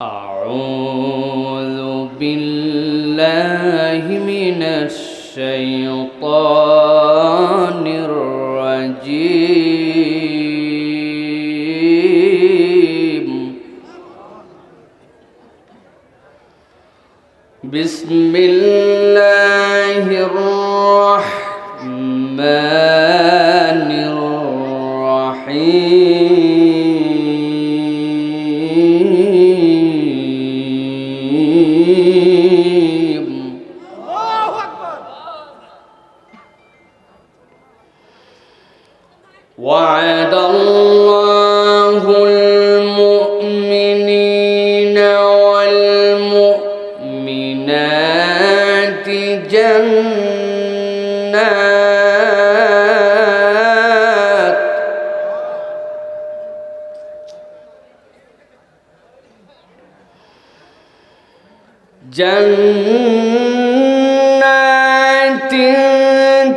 أعوذ بالله من الشيطان الرجيم. بسم الله الرحمن الرحيم. وعد الله المؤمنين والمؤمنات جنات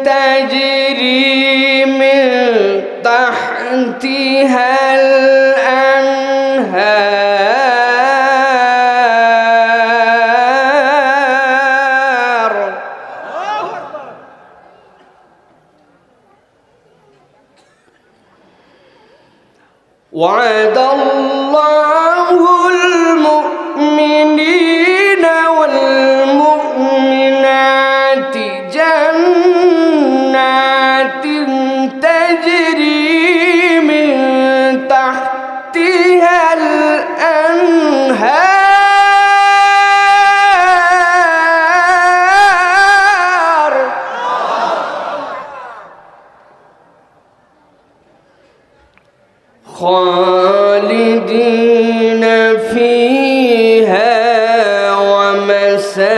تجري من تحتها الأنهار. وعد الله المؤمنين والمؤمنات جنات تجري من تحتها الأنهار خالدين فيها ومساكن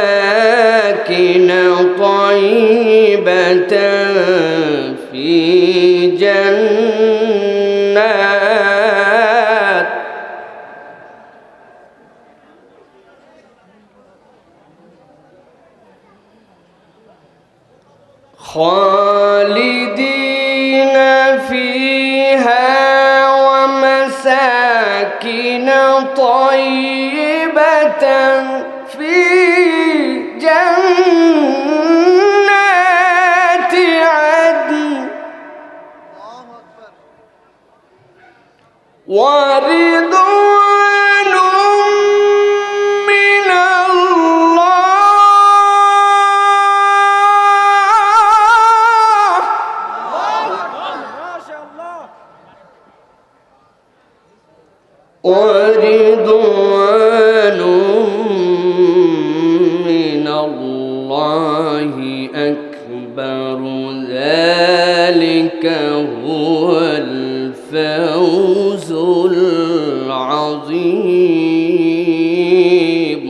طيبة في جنات خالدين فيها ومساكن طيبة في جنات عدن ورضوان من الله. ورضوان من الله أكبر ذلك هو الفوز العظيم.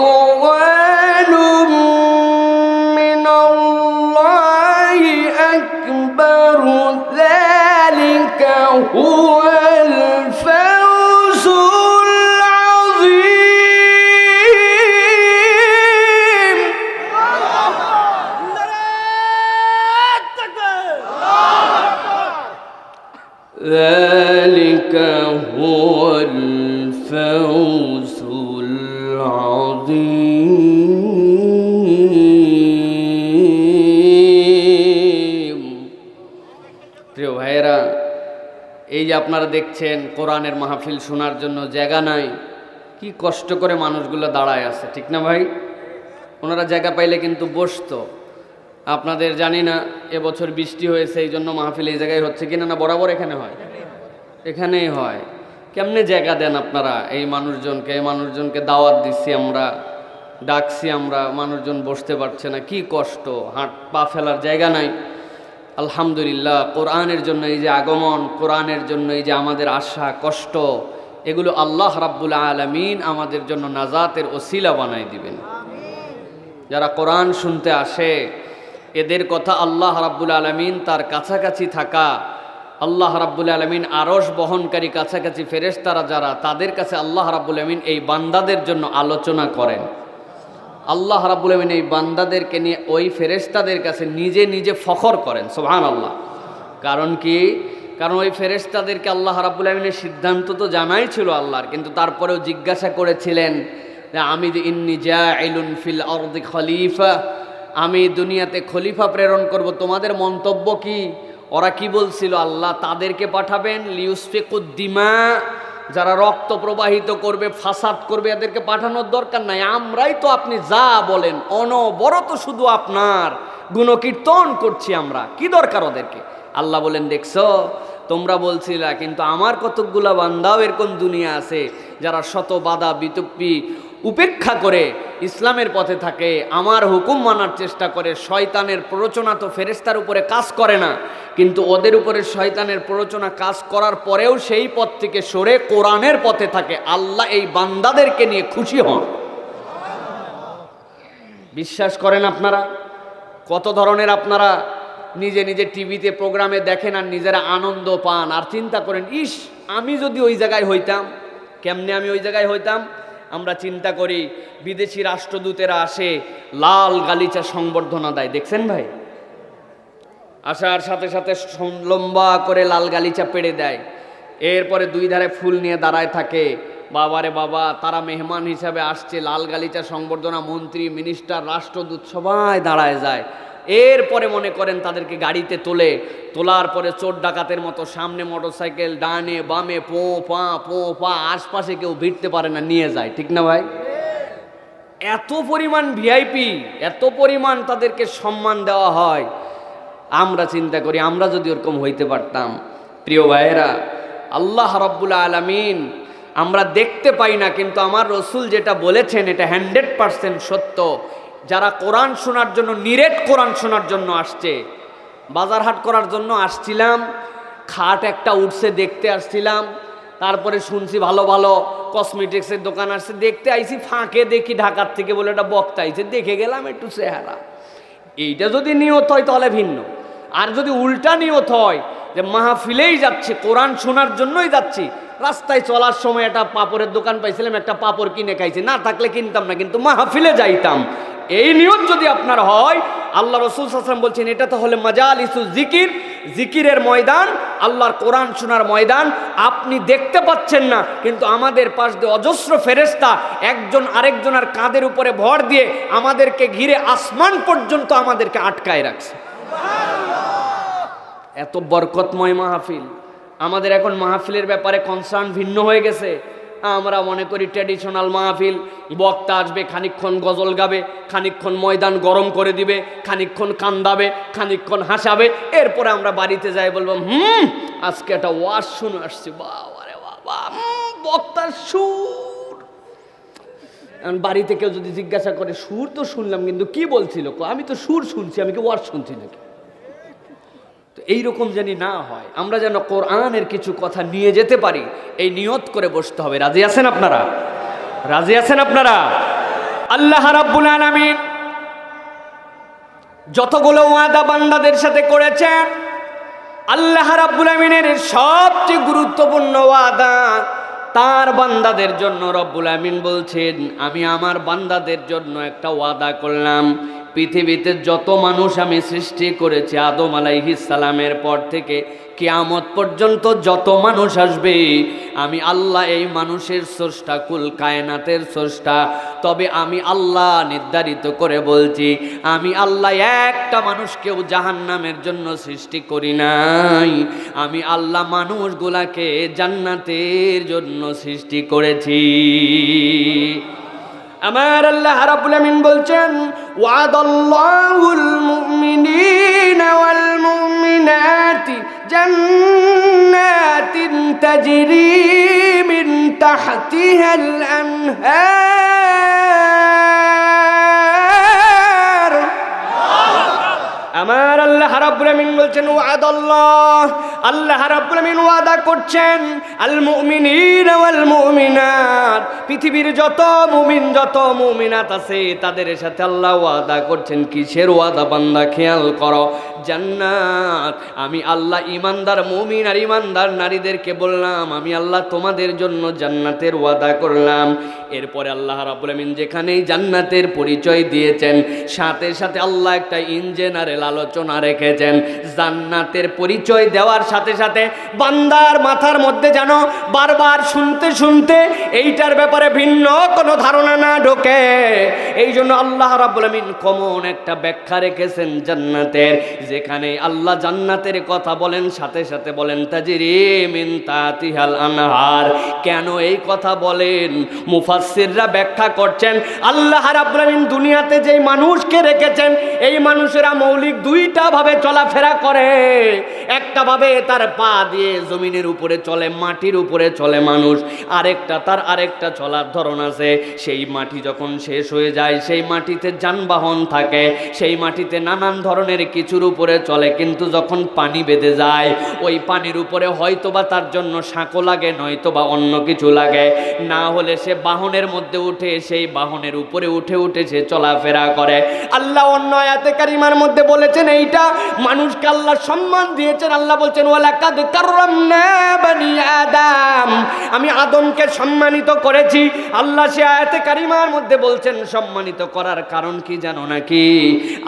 ورضوان من الله أكبر ذلك هو الفوز العظيم. ذلك هو الفوز العظيم. প্রিয় ভাইয়েরা, এই যে আপনারা দেখছেন কোরআনের মাহফিল শোনার জন্য জায়গা নাই, কি কষ্ট করে মানুষগুলো দাঁড়ায় আছে, ঠিক না ভাই? ওনারা জায়গা পাইলে কিন্তু বসতো। আপনাদের জানি না এবছর বৃষ্টি হয়েছে এই জন্য মাহফিল এই জায়গায় হচ্ছে কিনা, না বরাবর এখানে হয়? এখানেই হয়। কেমনে জায়গা দেন আপনারা এই মানুষজনকে? এই মানুষজনকে দাওয়াত দিচ্ছি আমরা, ডাকছি আমরা, মানুষজন বসতে পারছে না, কি কষ্ট, হাত পা ফেলার জায়গা নাই। আলহামদুলিল্লাহ, কোরআনের জন্য এই যে আগমন, কোরআনের জন্য এই যে আমাদের আশা কষ্ট, এগুলো আল্লাহ রাব্বুল আলামিন আমাদের জন্য নাজাতের ওসিলা বানাই দিবেন। যারা কোরআন শুনতে আসে এদের কথা আল্লাহ রাব্বুল আলামিন তার কাছাকাছি থাকা আল্লাহ রাব্বুল আলামিন আরশ বহনকারী কাছাকাছি ফেরেশতারা যারা, তাদের কাছে আল্লাহ রাব্বুল আলামিন এই বান্দাদের জন্য আলোচনা করেন। আল্লাহ রাব্বুল আলামিন এই বান্দাদেরকে নিয়ে ওই ফেরেশতাদের কাছে নিজে নিজে ফখর করেন, সুবহানাল্লাহ। কারণ কি? কারণ ওই ফেরেশতাদেরকে আল্লাহ রাব্বুল আলামিনের সিদ্ধান্ত তো জানাই ছিল আল্লাহর, কিন্তু তারপরেও জিজ্ঞাসা করেছিলেন যে আমি ইন্নী জাইলুন ফিল আরদি খলিফা, আমি দুনিয়াতে খলিফা প্রেরণ করব, তোমাদের মন্তব্য কি? ওরা কি বলছিল? আল্লাহ তাদেরকে পাঠাবেন লিউসফিকুদ দিমা, যারা রক্ত প্রবাহিত করবে, ফাসাদ করবে, এদেরকে পাঠানোর দরকার নাই, আমরাই তো আপনি যা বলেন অনবরত শুধু আপনার গুণকীর্তন করছি আমরা, কি দরকার ওদেরকে? আল্লাহ বলেন দেখছো তোমরা বলছিলা, কিন্তু আমার কতকগুলা বান্দাও এরকম দুনিয়া আছে যারা শত বাধা বিতপ্পি উপেক্ষা করে ইসলামের পথে থাকে, আমার হুকুম মানার চেষ্টা করে। শয়তানের প্ররোচনা তো ফেরেশতার উপরে কাজ করে না, কিন্তু ওদের উপরে শয়তানের প্ররোচনা কাজ করার পরেও সেই পথ থেকে সরে কোরআনের পথে থাকে। আল্লাহ এই বান্দাদেরকে নিয়ে খুশি হন। বিশ্বাস করেন আপনারা? কত ধরনের আপনারা নিজে নিজে টিভিতে প্রোগ্রামে দেখেন আর নিজেরা আনন্দ পান, আর চিন্তা করেন ইস আমি যদি ওই জায়গায় হইতাম, কেমনে আমি ওই জায়গায় হইতাম। আমরা চিন্তা করি বিদেশি রাষ্ট্রদূতেরা আসে, লাল গালিচা সংবর্ধনা দেয়, দেখছেন ভাই? আসার সাথে সাথে লম্বা করে লাল গালিচা পেড়ে দেয়, এরপরে দুই ধারে ফুল নিয়ে দাঁড়ায় থাকে। বাবারে বাবা, তারা মেহমান হিসাবে আসছে, লাল গালিচা সংবর্ধনা, মন্ত্রী মিনিস্টার রাষ্ট্রদূত সবাই দাঁড়ায় যায়। এরপরে মনে করেন তাদেরকে গাড়িতে তোলার পরে চোর ডাকাতের মতো সামনে মোটরসাইকেল, ডানে বামে পো পা আশপাশে কেউ ভিড়তে পারে না, নিয়ে যায়, ঠিক না ভাই? এত পরিমাণ ভিআইপি, এত পরিমাণ তাদেরকে সম্মান দেওয়া হয়। আমরা চিন্তা করি আমরা যদি ওরকম হইতে পারতাম। প্রিয় ভাইয়েরা, আল্লাহ রাব্বুল আলামিন আমরা দেখতে পাই না, কিন্তু আমার রসুল যেটা বলেছেন এটা 100% সত্য। যারা কোরআন শোনার জন্য, নিরেট কোরআন শোনার জন্য আসছে, বাজার হাট করার জন্য আসছিলাম, খাট একটা উঠছে দেখতে আসছিলাম, তারপরে শুনছি ভালো ভালো কসমেটিক্সের দোকান আসছে, দেখতে আইছি, ফাঁকে দেখি ঢাকার থেকে বলে একটা বক্তা আইছে, দেখে গেলাম একটু চেহারা। এইটা যদি নিয়ত হয় তাহলে ভিন্ন, আর যদি উল্টা নিয়ত হয় যে মাহফিলেই যাচ্ছি, কোরআন শোনার জন্যই যাচ্ছি, রাস্তায় চলার সময় একটা পাপড়ের দোকান পাইছিলাম, একটা পাপড় কিনে খাইছি, না থাকলে কিনতাম না, কিন্তু মাহফিলে যাইতাম, এই নিয়ত যদি আপনার হয়, আল্লাহ রাসূল সাল্লাল্লাহু আলাইহি ওয়াসাল্লাম বলছেন এটা তো হলে মাজালিসুজ জিকির, জিকিরের ময়দান, আল্লাহর কোরআন শোনার ময়দান। আপনি দেখতে পাচ্ছেন না, কিন্তু আমাদের পাশ দিয়ে অজস্র ফেরেশতা একজন আরেকজনের কাঁধের উপরে ভর দিয়ে আমাদেরকে ঘিরে আসমান পর্যন্ত আমাদেরকে আটকায় রাখছে। এত বরকতময় মাহফিল। আমাদের এখন মাহফিলের ব্যাপারে কনসার্ন ভিন্ন হয়ে গেছে। আমরা মনে করি ট্র্যাডিশনাল মাহফিল, বক্তা আসবে, খানিকক্ষণ গজল গাবে, খানিকক্ষণ ময়দান গরম করে দিবে, খানিকক্ষণ কান্দাবে, খানিকক্ষণ হাসাবে, এরপরে আমরা বাড়িতে যাই বলবো আজকে একটা ওয়াজ শুনে আসছি, বাবা রে বাবা, বক্তার সুর। বাড়িতে কেউ যদি জিজ্ঞাসা করে সুর তো শুনলাম, কিন্তু কি বলছিল? আমি তো সুর শুনছি, আমি কি ওয়াজ শুনছি নাকি? তো এইরকম জানি না হয়, আমরা যেন কোরআনের কিছু কথা নিয়ে যেতে পারি, এই নিয়ত করে বসতে হবে। রাজি আছেন আপনারা? রাজি আছেন আপনারা? আল্লাহ রাব্বুল আলামিন যতগুলো ওয়াদা বান্দাদের সাথে করেছেন, আল্লাহ রাব্বুল আলামিনের সবচেয়ে গুরুত্বপূর্ণ ওয়াদা তার বান্দাদের জন্য রব্বুল আমিন বলছেন, আমি আমার বান্দাদের জন্য একটা ওয়াদা করলাম। পৃথিবীতে যত মানুষ আমি সৃষ্টি করেছি আদম আলাইহিস সালামের পর থেকে কিয়ামত পর্যন্ত যত মানুষ আসবে, আমি আল্লাহ এই মানুষের স্রষ্টা, কুল কায়নাতের স্রষ্টা। তবে আমি আল্লাহ নির্ধারিত করে বলছি, আমি আল্লাহ একটা মানুষকেও জাহান্নামের জন্য সৃষ্টি করি নাই। আমি আল্লাহ মানুষগুলাকে জান্নাতের জন্য সৃষ্টি করেছি। আমার আল্লাহ রাব্বুল আমিন বলছেন, ওয়াদাল্লাহুল মুমিনিনা ওয়াল মুমিনাতি জান্নাতিন তাজরি মিন তাহতিহাল আনহার। আমার আল্লাহ রাব্বুল আমিন বলছেন, ওয়াদাল্লাহ, আল্লাহ রাব্বুল আমিন ওয়াদা করছেন, আল মুমিনিনা ওয়াল মুমিনাত, পৃথিবীর যত মুমিন যত মুমিনাত আছে তাদের সাথে আল্লাহ ওয়াদা করছেন। কিসের ওয়াদা বান্দা খেয়াল করো? জান্নাত। আমি আল্লাহ ইমানদার মুমিন আর ইমানদার নারীদেরকে বললাম, আমি আল্লাহ তোমাদের জন্য জান্নাতের ওয়াদা করলাম। এরপরে আল্লাহ রাব্বুল আমিন যেখানেই জান্নাতের পরিচয় দিয়েছেন, সাথে সাথে আল্লাহ একটা ইনজেনারেল আলোচনা রেখেছেন। জান্নাতের পরিচয় দেওয়ার সাথে সাথে বান্দার মাথার মধ্যে যেন বারবার শুনতে শুনতে এইটার ব্যাপারে ভিন্ন কোনো ধারণা না ঢোকে, এই জন্য আল্লাহ রাব্বুল আমিন কমন একটা ব্যাখ্যা রেখেছেন জান্নাতের। যেখানে আল্লাহ জান্নাতের কথা বলেন, সাথে সাথে বলেন তাজরি মিন তাহতিহাল আনহার। কেন এই কথা বলেন? মুফাসসিররা ব্যাখ্যা করছেন, আল্লাহ রাব্বুল আমিন দুনিয়াতে যেই মানুষকে রেখেছেন, এই মানুষেরা মৌলিক দুইটা ভাবে চলাফেরা করে। একটা ভাবে তার পা দিয়ে জমিনের উপরে চলে, মাটির উপরে চলে মানুষ। তার আরেকটা চলার ধরন আছে। সেই মাটি যখন শেষ হয়ে যায়, সেই মাটিতে যানবাহন থাকে, সেই মাটিতে নানান ধরনের কিছুর উপরে চলে। কিন্তু যখন পানি বেঁধে যায়, ওই পানির উপরে হয়তোবা তার জন্য সাঁকো লাগে, নয়তোবা অন্য কিছু লাগে, না হলে সে বাহনের মধ্যে উঠে, সেই বাহনের উপরে উঠে উঠে সে চলাফেরা করে। আল্লাহ অন্য আয়াতে কারিমার মধ্যে বলেছেন, এইটা মানুষকে আল্লাহ সম্মান দিয়েছেন। আল্লাহ বলছেন ওয়ালাকাদ কাররামনা বানি আদম, আমি আদমকে সম্মানিত করেছি। আল্লাহ সে আয়াতে কারিমার মধ্যে বলছেন সম্মানিত করার কারণ কি জানো নাকি?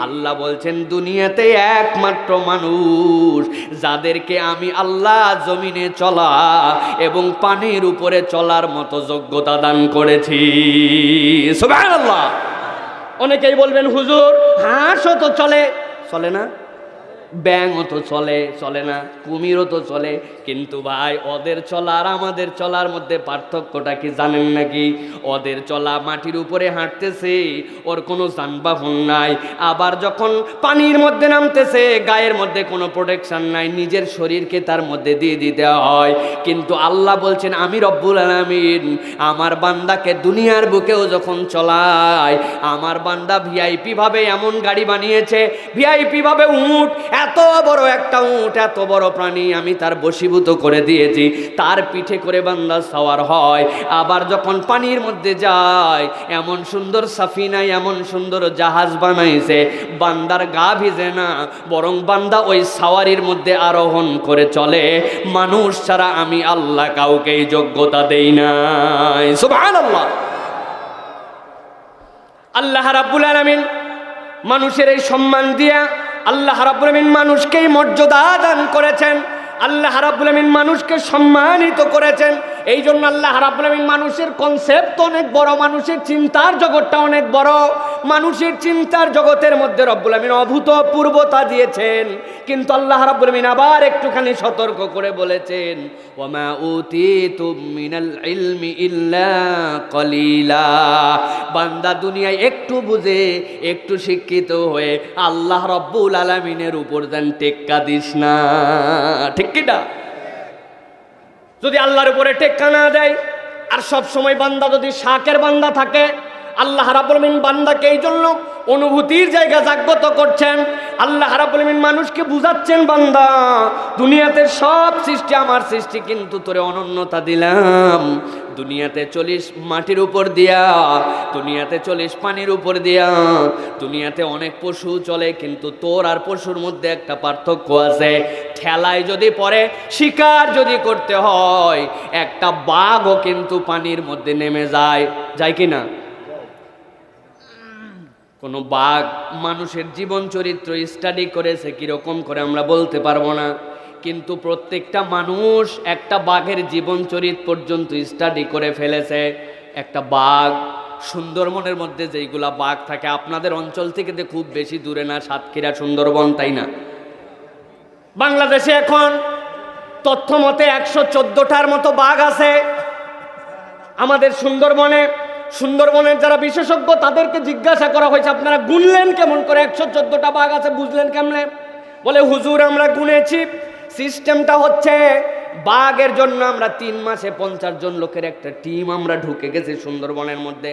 আল্লাহ বলছেন দুনিয়াতে একমাত্র মানুষ যাদেরকে আমি আল্লাহ জমিনে চলা এবং পানির উপরে চলার মতো যোগ্যতা দান করেছি। সুবহানাল্লাহ। অনেকেই বলবেন হুজুর হাঁসও তো চলে, চলে না? ব্যাঙও তো চলে না? কুমিরও তো চলে। কিন্তু ভাই ওদের চলা আর আমাদের চলার মধ্যে পার্থক্যটা কি জানেন নাকি? ওদের চলা মাটির উপরে হাঁটতেছে, ওর কোনো যানবাহন নাই। আবার যখন পানির মধ্যে নামতেছে, গায়ের মধ্যে কোনো প্রোটেকশন নাই, নিজের শরীরকে তার মধ্যে দিয়ে দিতে হয়। কিন্তু আল্লাহ বলছেন আমি রব্বুল আলামিন আমার বান্দাকে দুনিয়ার বুকেও যখন চলায়, আমার বান্দা ভিআইপি ভাবে এমন গাড়ি বানিয়েছে, ভিআইপি ভাবে উট, এত বড় একটা উট, এত বড় প্রাণী আমি তার বশীভূত করে দিয়েছি, তার পিঠে করে বান্দা সওয়ার হয়। আবার যখন পানির মধ্যে যায়, এমন সুন্দর সাফিনা, এমন সুন্দর জাহাজ বানাইছে, বান্দার গা ভিজে না, বরং বান্দা ওই সাওয়ারির মধ্যে আরোহণ করে চলে। মানুষ ছাড়া আমি আল্লাহ কাউকেই যোগ্যতা দেই নাই। সুবহানাল্লাহ। আল্লাহ রাব্বুল আলামিন মানুষের এই সম্মান দিয়া আল্লাহ রাব্বুল আমিন মানুষকেই মর্যাদা দান করেছেন। আল্লাহ রাব্বুল আমিন মানুষকে সম্মানিত করেছেন। এই জন্য আল্লাহ রাব্বুল আমিন মানুষের কনসেপ্ট অনেক বড়, মানুষের চিন্তার জগৎটা অনেক বড়। মানুষের চিন্তার জগতের মধ্যে রব্বুল আমিন অভূতপূর্বতা দিয়েছেন। কিন্তু আল্লাহ রাব্বুল আমিন আবার একটুখানি সতর্ক করে বলেছেন, ওয়ামা উতিতুম মিনাল ইলমি ইল্লা কলিলা। বান্দা দুনিয়ায় একটু বুঝে, একটু শিক্ষিত হয়ে আল্লাহ রাব্বুল আলামিনের উপর যেন টেক্কা দিস না। ঠিক কি না? যদি আল্লাহর উপরে টেক্কা না দেয়, আর সব সময় বান্দা যদি শাকের বান্দা থাকে, আল্লাহ রাব্বুল আমিন বান্দাকে এই জন্য অনুভূতির জায়গা জাগ্রত করছেন। আল্লাহ রাব্বুল আমিন মানুষকে বুঝাচ্ছেন, বান্দা দুনিয়াতে সব সৃষ্টি আমার সৃষ্টি, কিন্তু তোরে অনন্যতা দিলাম। দুনিয়াতে চলিস মাটির উপর দিয়া, দুনিয়াতে চলিস পানির উপর দিয়া, দুনিয়াতে অনেক পশু চলে, কিন্তু তোর আর পশুর মধ্যে একটা পার্থক্য আছে। ঠেলায় যদি পড়ে, শিকার যদি করতে হয়, একটা বাঘও কিন্তু পানির মধ্যে নেমে যায় কি না? কোনো বাঘ মানুষের জীবন চরিত্র স্টাডি করেছে কিরকম করে আমরা বলতে পারবো না, কিন্তু প্রত্যেকটা মানুষ একটা বাঘের জীবন চরিত্র পর্যন্ত স্টাডি করে ফেলেছে। একটা বাঘ, সুন্দরবনের মধ্যে যেইগুলা বাঘ থাকে, আপনাদের অঞ্চল থেকে তো খুব বেশি দূরে না, সাতক্ষীরা সুন্দরবন, তাই না? বাংলাদেশে এখন তথ্য মতে 114টার মতো বাঘ আছে আমাদের সুন্দরবনে। সুন্দরবনের যারা বিশেষজ্ঞ তাদেরকে জিজ্ঞাসা করা হয়েছে, আপনারা গুনলেন কেমন করে 114টা বাঘ আছে, বুঝলেন কেমনে? বলে হুজুর আমরা গুনেছি। সিস্টেমটা হচ্ছে বাঘের জন্য আমরা 3 মাসে 50 জন লোকের একটা টিম আমরা ঢুকে গেছি সুন্দরবনের মধ্যে।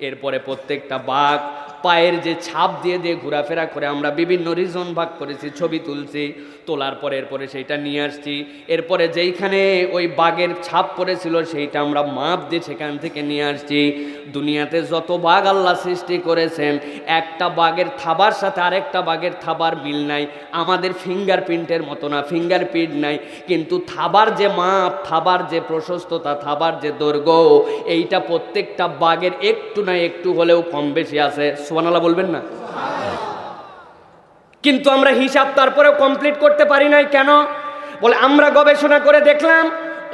এরপরে প্রত্যেকটা বাঘ পায়ের যে ছাপ দিয়ে দিয়ে ঘোরাফেরা করে আমরা বিভিন্ন রিজন ভাগ করেছি, ছবি তুলছি, তোলার পরে এরপরে সেইটা নিয়ে আসছি। এরপরে যেইখানে ওই বাঘের ছাপ পড়েছিল সেইটা আমরা মাপ দিয়ে সেখান থেকে নিয়ে আসছি। দুনিয়াতে যত বাঘ আল্লাহ সৃষ্টি করেছেন, একটা বাঘের থাবার সাথে আরেকটা বাঘের থাবার মিল নাই, আমাদের ফিঙ্গারপ্রিন্টের মতো না, ফিঙ্গারপ্রিন্ট নাই, কিন্তু থাবার যে মাপ, থাবার যে প্রশস্ততা, থাবার যে দৈর্ঘ্য, এইটা প্রত্যেকটা বাঘের একটু না একটু হলেও কম বেশি আছে। সুবহানাল্লাহ বলবেন না? কিন্তু আমরা হিসাব তারপরেও কমপ্লিট করতে পারি নাই। কেন? বলে আমরা গবেষণা করে দেখলাম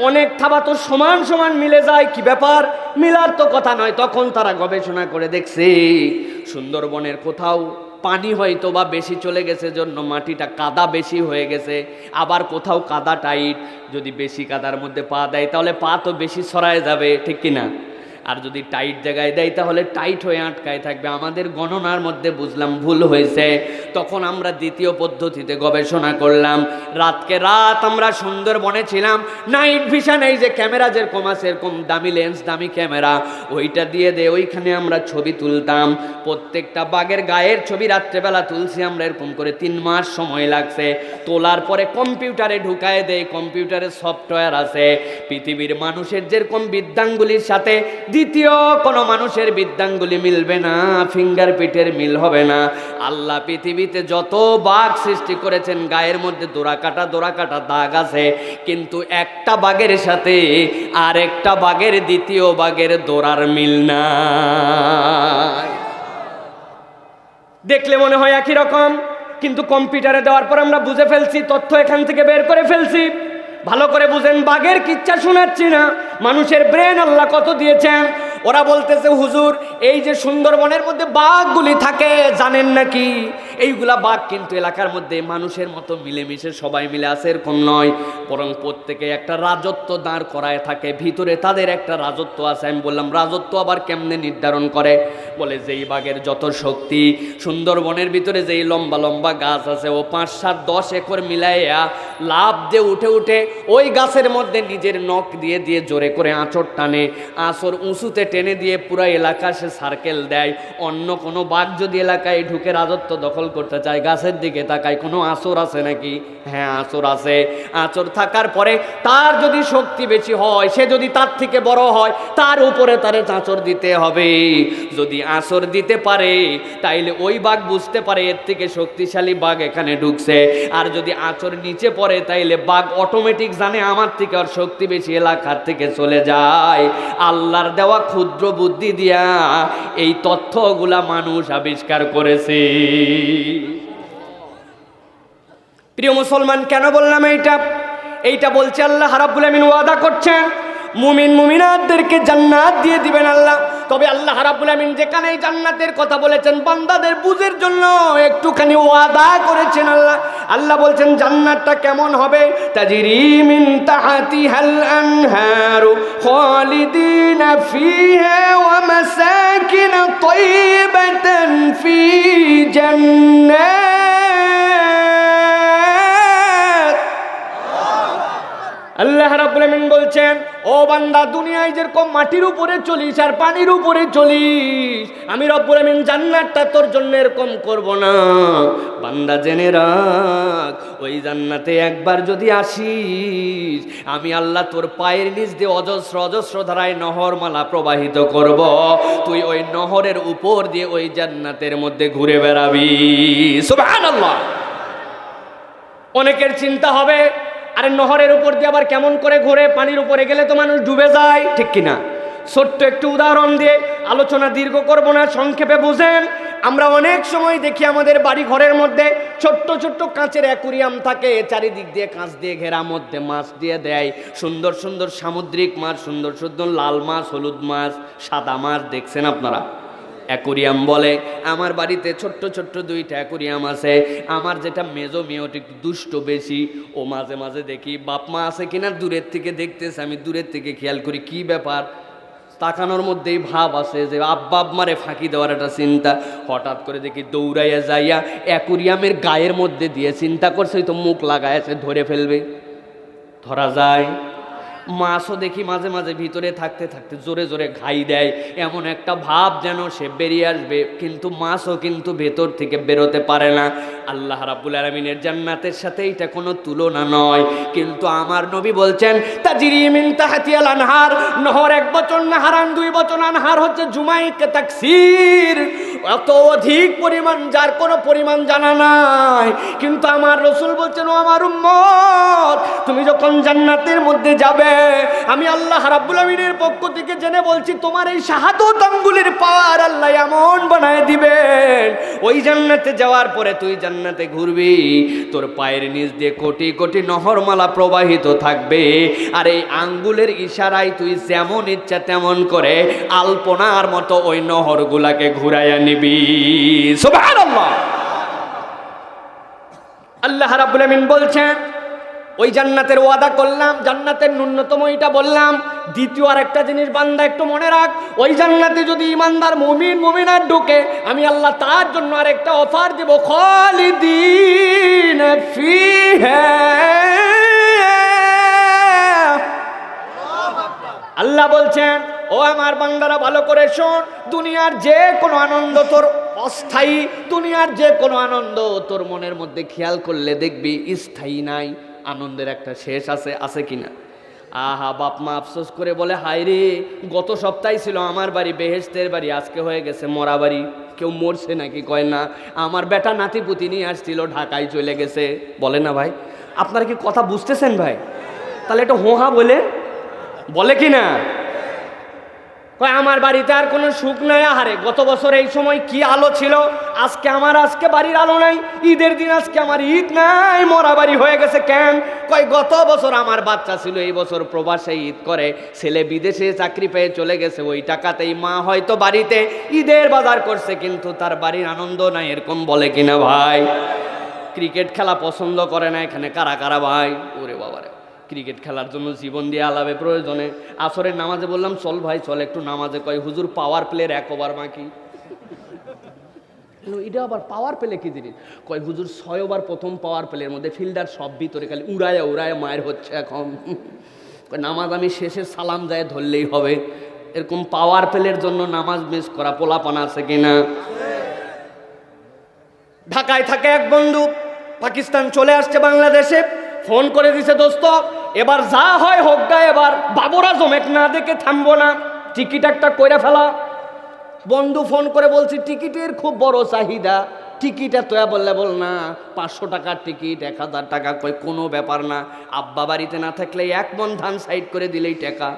অনেক থাবা তো সমান সমান মিলে যায়। কি ব্যাপার? মিলার তো কথা নয়। তখন তারা গবেষণা করে দেখছে সুন্দরবনের কোথাও পানি হয়তো বা বেশি চলে গেছে, জন্য মাটিটা কাদা বেশি হয়ে গেছে, আবার কোথাও কাদা টাইট। যদি বেশি কাদার মধ্যে পা দেয় তাহলে পা তো বেশি ছড়ায় যাবে, ঠিক কিনা? আর যদি টাইট জায়গায় দেয় তাহলে টাইট হয়ে আটকায় থাকবে। আমাদের গণনার মধ্যে বুঝলাম ভুল হয়েছে। তখন আমরা দ্বিতীয় পদ্ধতিতে গবেষণা করলাম। রাতকে রাত আমরা সুন্দরবনে ছিলাম, নাইট ভিশন, এই যে ক্যামেরা যেরকম আছে এরকম দামি লেন্স, দামি ক্যামেরা, ওইটা দিয়ে ওইখানে আমরা ছবি তুলতাম। প্রত্যেকটা বাঘের গায়ের ছবি রাত্রেবেলা তুলছি আমরা, এরকম করে 3 মাস সময় লাগছে। তোলার পরে কম্পিউটারে ঢুকায় দেয়, কম্পিউটারে সফটওয়্যার আছে। পৃথিবীর মানুষের যেরকম বৃদ্ধাঙ্গুলির সাথে দ্বিতীয় কোনো মানুষের বৃদ্ধাঙ্গুলি মিলবে না, ফিঙ্গারপ্রিন্টের মিল হবে না। আল্লাহ পৃথিবীতে যত বাঘ সৃষ্টি করেছেন গায়ের মধ্যে দোরা কাটা দাগ আছে, কিন্তু একটা বাঘের সাথে আর একটা বাঘের দ্বিতীয় বাঘের দোরার মিল নাই। দেখলে মনে হয় একই রকম, কিন্তু কম্পিউটারে দেওয়ার পর আমরা বুঝে ফেলছি, তথ্য এখান থেকে বের করে ফেলছি। ভালো করে বুঝেন, বাঘের কিচ্ছা শোনাচ্ছি না, মানুষের ব্রেন আল্লাহ কত দিয়েছেন। ওরা বলতেছে হুজুর এই যে সুন্দরবনের মধ্যে বাঘগুলি থাকে জানেন নাকি, এইগুলা বাঘ কিন্তু এলাকার মধ্যে মানুষের মতো মিলেমিশে সবাই মিলে আছে এরকম নয়, বরং প্রত্যেকে একটা রাজত্ব দাঁড় করায় থাকে, ভিতরে তাদের একটা রাজত্ব আছে। আমি বললাম রাজত্ব আবার কেমনে নির্ধারণ করে? বলে যেই বাঘের যত শক্তি, সুন্দরবনের ভিতরে যেই লম্বা লম্বা গাছ আছে ও 5, 7, 10 একর মিলাইয়া লাভ দিয়ে উঠে উঠে ওই গাছের মধ্যে নিজের নখ দিয়ে দিয়ে জোরে করে আঁচড় টানে, আঁচড় উঁচুতে টেনে দিয়ে পুরো এলাকা সে সার্কেল দেয়। অন্য কোনো বাঘ যদি এলাকায় ঢুকে রাজত্ব দখল করতে চায়, গাছের দিকে তাকায়, কোনো আঁচড় আছে নাকি? হ্যাঁ আঁচড় আছে। আঁচড় থাকার পরে তার যদি শক্তি বেশি হয়, সে যদি তার থেকে বড় হয়, তার উপরে তারে আঁচড় দিতে হবে। যদি আঁচড় দিতে পারে তাইলে ওই বাঘ বুঝতে পারে এর থেকে শক্তিশালী বাঘ এখানে ঢুকছে। আর যদি আঁচড় নিচে পড়ে তাইলে বাঘ অটোমেটিক জানে আমার থেকে আর শক্তি বেশি, এলাকার থেকে চলে যায়। আল্লাহর দেওয়া ক্ষুদ্র বুদ্ধি দিয়া এই তথ্যগুলা মানুষ আবিষ্কার করেছে। প্রিয় মুসলমান, কেন বললাম এইটা বলছে আল্লাহ রাব্বুল আমিন ওয়াদা করছেন মুমিন মুমিনাতদেরকে জান্নাত দিয়ে দিবেন আল্লাহ। তবে আল্লাহ রাব্বুল আমিন যেখানে এই জান্নাতের কথা বলেছেন বান্দাদের বুঝের জন্য একটুখানি ওয়াদা করেছেন আল্লাহ বলছেন জান্নাতটা কেমন হবে? তাজরি মিন তাহতিহাল আনহারু খালিদিনা ফিহা ওয়া মাসাকিন তাইয়িবাতান ফি জান্নাত। আল্লাহ রাব্বুল আমিন বলছেন ও বান্দা, দুনিয়ায় যেরকম মাটির উপরে চলিস আর পানির উপরে চলিস, আমি রব্বুল আমিন জান্নাতটা তোর জন্য এরকম করব না। বান্দা জেনে রাখ, ওই জান্নাতে একবার যদি আসিস, আমি আল্লাহ তোর পায়ের নিচ দিয়ে অজস্র অজস্র ধারায় নহরমালা প্রবাহিত করব। তুই ওই নহরের উপর দিয়ে ওই জান্নাতের মধ্যে ঘুরে বেড়াবি। সুবহানাল্লাহ। অনেকের চিন্তা হবে আরে নহরের উপর দিয়ে আবার কেমন করে ঘুরে? পানির উপরে গেলে তো মানুষ ডুবে যায়, ঠিক কিনা? ছোট্ট একটু উদাহরণ দিয়ে আলোচনা দীর্ঘ করব না, সংক্ষেপে বুঝেন। আমরা অনেক সময় দেখি আমাদের বাড়ি ঘরের মধ্যে ছোট্ট ছোট্ট কাঁচের অ্যাকুরিয়াম থাকে, চারিদিক দিয়ে কাঁচ দিয়ে ঘেরা, মধ্যে মাছ দিয়ে দেয়, সুন্দর সুন্দর সামুদ্রিক মাছ, সুন্দর সুন্দর লাল মাছ, হলুদ মাছ, সাদা মাছ, দেখছেন আপনারা? অ্যাকুরিয়াম বলে। আমার বাড়িতে ছোট্ট ছোট্ট 2টা অ্যাকুরিয়াম আছে। আমার যেটা মেজো মেয়েটি একটু দুষ্ট বেশি, ও মাঝে মাঝে দেখি বাপ মা আছে কিনা দূরের থেকে দেখতেছে, আমি দূরের থেকে খেয়াল করি কি ব্যাপার, তাকানোর মধ্যেই ভাব আছে যে আব্বা মারে ফাঁকি দেওয়ার একটা চিন্তা। হঠাৎ করে দেখি দৌড়াইয়া যাইয়া অ্যাকুরিয়ামের গায়ের মধ্যে দিয়ে চিন্তা করছে তো মুখ লাগাইছে ধরে ফেলবে, ধরা যায়। মাছও দেখি মাঝে মাঝে ভিতরে থাকতে থাকতে জোরে জোরে ঘাই দেয়, এমন একটা ভাব যেন সে বেরিয়ে আসবে, কিন্তু মাছও কিন্তু ভেতর থেকে বেরোতে পারে না। আল্লাহ রাব্বুল আলামিনের জান্নাতের সাথে এটা কোনো তুলনা নয়। কিন্তু আমার নবী বলছেন তাজরি মিন তাহতিয়াল আনহার, নহর এক বচন নাহারান দুই বচন, আনহার হচ্ছে জুমাইকে তাকসির, এত অধিক পরিমাণ যার কোনো পরিমাণ জানা নাই। কিন্তু আমার রাসূল বলছেন, ও আমার উম্মত, তুমি যখন জান্নাতের মধ্যে যাবে, আমি আল্লাহ রাব্বুল আমিনের পক্ষ থেকে জেনে বলছি, তোমার এই শাহাদত আঙ্গুলের পাওয়ার আল্লাহ এমন বানায় দিবেন, ওই জান্নাতে যাওয়ার পরে তুই জান্নাতে ঘুরবি, তোর পায়ের নিচ দিয়ে কোটি কোটি নহরমালা প্রবাহিত থাকবে, আর এই আঙ্গুলের ইশারায় তুই যেমন ইচ্ছা তেমন করে আলপনার মতো ওই নহরগুলাকে ঘুরাইয়া নিবি। সুবহানাল্লাহ। আল্লাহ রাব্বুল আমিন বলছেন, ওই জান্নাতের ওয়াদা করলাম, জান্নাতের ন্যূনতম এটা বললাম। দ্বিতীয় আর একটা জিনিস বান্দা একটু মনে রাখ, ওই জান্নাতে যদি ইমানদার মুমিন মুমিনাত ঢুকে, আমি আল্লাহ তার জন্য আর একটা অফার দেব, খালিদিন ফিহা। আল্লাহ বলছেন, ও আমার বান্দারা ভালো করে শোন, দুনিয়ার যে কোনো আনন্দ তোর অস্থায়ী, দুনিয়ার যে কোনো আনন্দ তোর মনের মধ্যে খেয়াল করলে দেখবি স্থায়ী নাই, আনন্দের একটা শেষ আছে, আছে কিনা? আহা, বাপ মা আফসোস করে বলে, হায় রে, গত সপ্তাহে ছিল আমার বাড়ি বেহেশতের বাড়ি, আজকে হয়ে গেছে মরা বাড়ি। কেউ মরছে নাকি? কয় না, আমার বেটা নাতিপুতি নিয়ে আসছিল, ঢাকায় চলে গেছে। বলে না ভাই? আপনারা কি কথা বুঝতেছেন ভাই? তাহলে এটা হোহা বলে কি না? কয় আমার বাড়িতে আর কোনো সুখ নাই। আহারে, গত বছর এই সময় কি আলো ছিল, আজকে বাড়ির আলো নাই, ঈদের দিন আজকে আমার ঈদ নাই, মরা বাড়ি হয়ে গেছে কেন? কয় গত বছর আমার বাচ্চা ছিল, এই বছর প্রবাসে ঈদ করে, ছেলে বিদেশে চাকরি পেয়ে চলে গেছে, ওই টাকাতেই মা হয়তো বাড়িতে ঈদের বাজার করছে, কিন্তু তার বাড়ির আনন্দ নাই। এরকম বলে কিনা ভাই? ক্রিকেট খেলা পছন্দ করে না এখানে কারা কারা ভাই? ওরে বাবারে, ক্রিকেট খেলার জন্য জীবন দিয়ে আলাবে প্রয়োজনে। আসরের নামাজে বললাম, চল ভাই চল একটু নামাজে, কয় হুজুর পাওয়ার প্লের 1 ওভার বাকি। এটা আবার পাওয়ার প্লে কি জিনিস? কয় হুজুর 6 ওভার প্রথম পাওয়ার প্লের মধ্যে ফিল্ডার সব ভিতরে খালি উড়ায় মায়ের হচ্ছে এখন। নামাজ আমি শেষে সালাম যায় ধরলেই হবে। এরকম পাওয়ার প্লের জন্য নামাজ মিস করা পোলাপানা আছে কিনা? ঢাকায় থাকে এক বন্ধু, পাকিস্তান চলে আসছে বাংলাদেশে, ফোন করে দিছে, দোস্ত এবার যা হয় হোক গা, এবার বাবরা জমেক না দেখে থামবো না, টিকিট একটা কইরা ফেলা। বন্ধু ফোন করে বলছি, টিকিটের খুব বড় চাহিদা, টিকিট এত, বললে বল না 500 টাকার টিকিট, 1000 টাকা। কই কোনো ব্যাপার না, আব্বা বাড়িতে না থাকলে 1 মণ ধান সাইড করে দিলেই টাকা।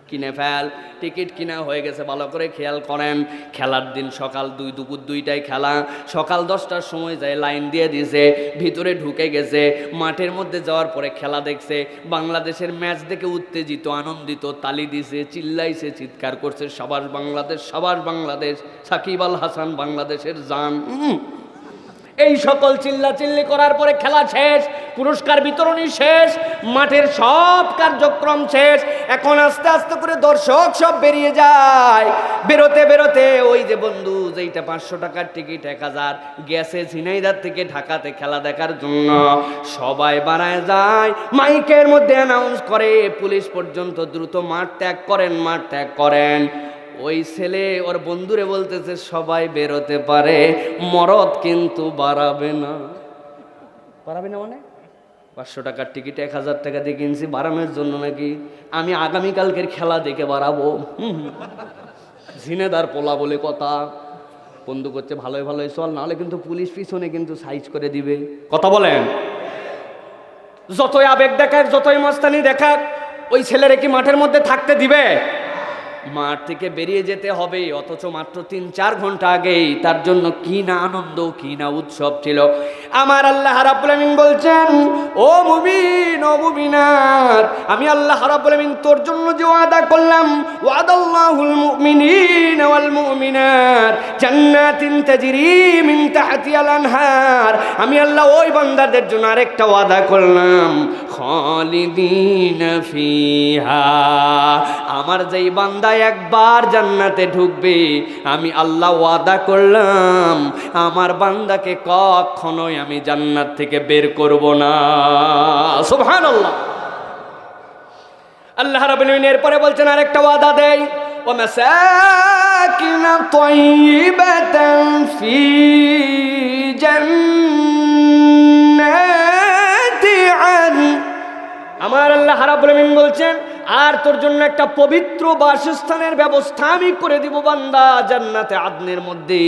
কিনে ফেল। টিকিট কিনা হয়ে গেছে, ভালো করে খেয়াল করেন। খেলার দিন সকাল দুপুর 2টায় খেলা, সকাল 10টার সময় যায়, লাইন দিয়ে দিয়েছে, ভিতরে ঢুকে গেছে। মাঠের মধ্যে যাওয়ার পরে খেলা দেখছে, বাংলাদেশের ম্যাচ দেখে উত্তেজিত আনন্দিত, তালি দিছে, চিল্লাইছে, চিৎকার করছে, সাবাস বাংলাদেশ, সাবাস বাংলাদেশ, সাকিব আল হাসান বাংলাদেশের জান। এই সকল চিল্লাচিল্লি করার পরে খেলা শেষ, পুরস্কার বিতরণী শেষ, মাঠের সব কার্যক্রম শেষ। এখন আস্তে আস্তে করে দর্শক সব বেরিয়ে যায়। বেরোতে ওই যে বন্ধু যেইটা 500 টাকার টিকিট 1000 গেছে ঝিনাইদহ থেকে ঢাকাতে খেলা দেখার জন্য, সবাই বাড়ায় যায়, মাইকের মধ্যে অ্যানাউন্স করে, পুলিশ পর্যন্ত দ্রুত মাঠ ত্যাগ করেন। ওই ছেলে ওর বন্ধুরে বলতেছে, সবাই বেরোতে পারে, মরদ কিন্তু বাড়াবে না। মানে 500 টাকার টিকিট 1000 টাকা দিয়ে কিনছি, বাড়ানোর জন্য নাকি? আমি আগামীকালকের খেলা দেখে বাড়াবো। ঝিনেদার পোলা বলে কথা। বন্ধু করছে, ভালোই চল, নাহলে কিন্তু পুলিশ পিছনে কিন্তু সাইজ করে দিবে। কথা বলেন। যতই আবেগ দেখাক, যতই মস্তানি দেখাক, ওই ছেলেরা কি মাঠের মধ্যে থাকতে দিবে? মাঠ থেকে বেরিয়ে যেতে হবে, অথচ মাত্র 3-4 ঘন্টা আগেই তার জন্য কি না আনন্দ, কি না উৎসব ছিল। আমার আল্লাহ রাব্বুল আমিন বলছেন, ও মুমিন, ও মুমিনাত, আমি আল্লাহ রাব্বুল আমিন তোর জন্য যে ওয়াদা করলাম, ওয়াদাল্লাহুল মুমিনিনা ওয়াল মুমিনাত জান্নাতিন তাজরি মিন তাহতিয়াল আনহার, আমি আল্লাহ ওই বান্দাদের জন্য আরেকটা ওয়াদা করলাম, খালিদিনা ফিহা, আমার যেই বান্দা একবার জান্নাতে ঢুকবে, আমি আল্লাহ ওয়াদা করলাম আমার বান্দাকে কখনোই আমি জান্নাত থেকে বের করব না। সুবহানাল্লাহ। আল্লাহ রাব্বুল আলামিন এরপরে বলছেন আরেকটা ওয়াদা দেই, ওয়া মাসাকিন তাইয়িবাতান ফি জান্নাতি আদন। আমার আল্লাহ রাব্বুল আলামিন বলছেন আর তোর জন্য একটা পবিত্র বাসস্থানের ব্যবস্থা আমি করে দিব বান্দা জান্নাতে আদনের মধ্যে।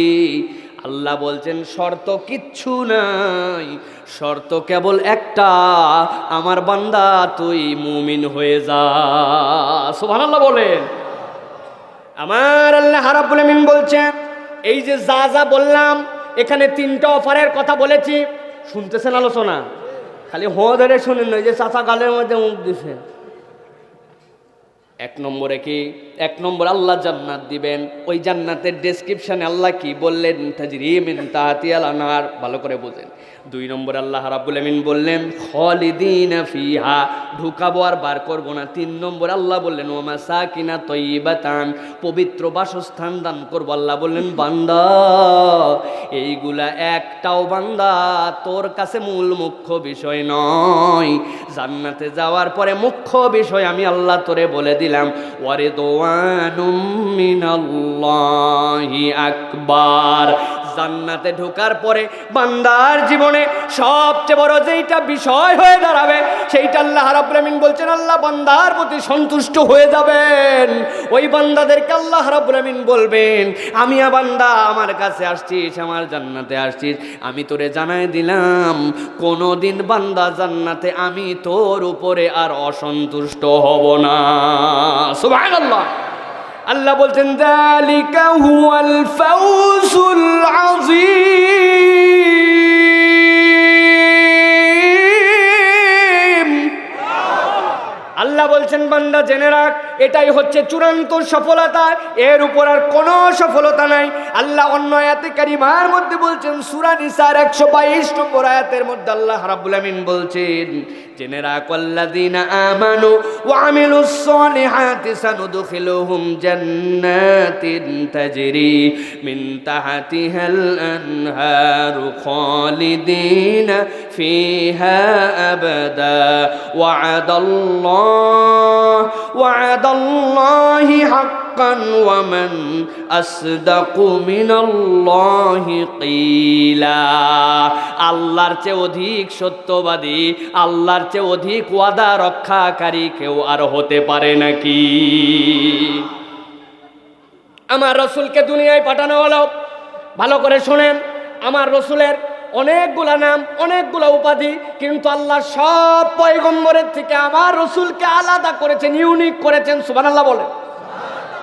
আল্লাহ বলছেন শর্ত কিচ্ছু নাই, শর্ত কেবল একটা, আমার বান্দা তুই মুমিন হয়ে যা। সুবহানাল্লাহ বলেন। আমার আল্লাহ রাব্বুল আলামিন বলছেন এই যে যা যা বললাম এখানে তিনটা অফারের কথা বলেছি, শুনতেছেন আলোচনা? খালি ধরে শুনেন না, যে চাচা গালের মধ্যে মুখ দিছে। এক নম্বরে কি? এক নম্বর আল্লাহ জান্নাত দিবেন। ওই জান্নাতের ডেসক্রিপশনে আল্লাহ কি বললেন? তাজরি মিন তাহতিহাল আনহার, ভালো করে বোঝেন। দুই নম্বর আল্লাহ রাব্বুল আলামিন বললেন খালিদিনা ফিহা, ঢুকাবো আর বার করবো না। তিন নম্বর আল্লাহ বললেন ওয়া মাসাকিনা তাইয়িবাতান, পবিত্র বাসস্থান দান করবো। আল্লাহ বললেন বান্দা এইগুলা একটাও বান্দা তোর কাছে মূল মুখ্য বিষয় নয়। জান্নাতে যাওয়ার পরে মুখ্য বিষয় আমি আল্লাহ তোরে বলে দিলাম, ওয়ারিদওয়ানুম মিনাল্লাহি আকবার। জান্নাতে ঢোকার পরে বান্দার জীবনে সবচেয়ে বড় যেইটা বিষয় হয়ে দাঁড়াবে সেইটা আল্লাহ রাব্বুল আলামিন বলছেন আল্লাহ বান্দার প্রতি সন্তুষ্ট হয়ে যাবেন। ওই বান্দাদেরকে আল্লাহ রাব্বুল আলামিন বলবেন আমি বান্দা আমার কাছে আসছিস, আমার জান্নাতে আসছিস, আমি তোরে জানাই দিলাম কোনোদিন বান্দা জান্নাতে আমি তোর উপরে আর অসন্তুষ্ট হব না। সুবহানাল্লাহ। আল্লাহ বলছেন যালিকা হুয়াল ফাউজুল আযীম। আল্লাহ বলছেন বান্দা জেনে রাখ এটাই হচ্ছে চূড়ান্ত সফলতা, এর উপর আর কোনো সফলতা নাই। আল্লাহ অন্য আয়াতে কারিমার মধ্যে বলছেন সূরা নিসার 122 নম্বর আয়াতের মধ্যে আল্লাহ রাব্বুল আলামিন বলছেন জেনে রাখ আল্লাযীনা আমানু ওয়া আমিলুস সলিহাতি সানুদখিলুহুম জান্নাতিন তাজরি মিন তাহতিহাল আনহারু খালিদিনা ফিহা আবাদা ওয়া'দাল্লাহি হাক্কান ওয়া মান আসদাকু মিনাল্লাহি কিলা। আল্লাহর চেয়ে অধিক সত্যবাদী, আল্লাহর চেয়ে অধিক ওয়াদা রক্ষাকারী কেউ আর হতে পারে নাকি? আমার রসুলকে দুনিয়ায় পাঠানো হলো, ভালো করে শোনেন, আমার রসুলের অনেকগুলা নাম, অনেকগুলা উপাধি, কিন্তু আল্লাহ সব পয়গম্বরের থেকে আমার রসুলকে আলাদা করেছেন, ইউনিক করেছেন। সুবহানাল্লাহ বলেন।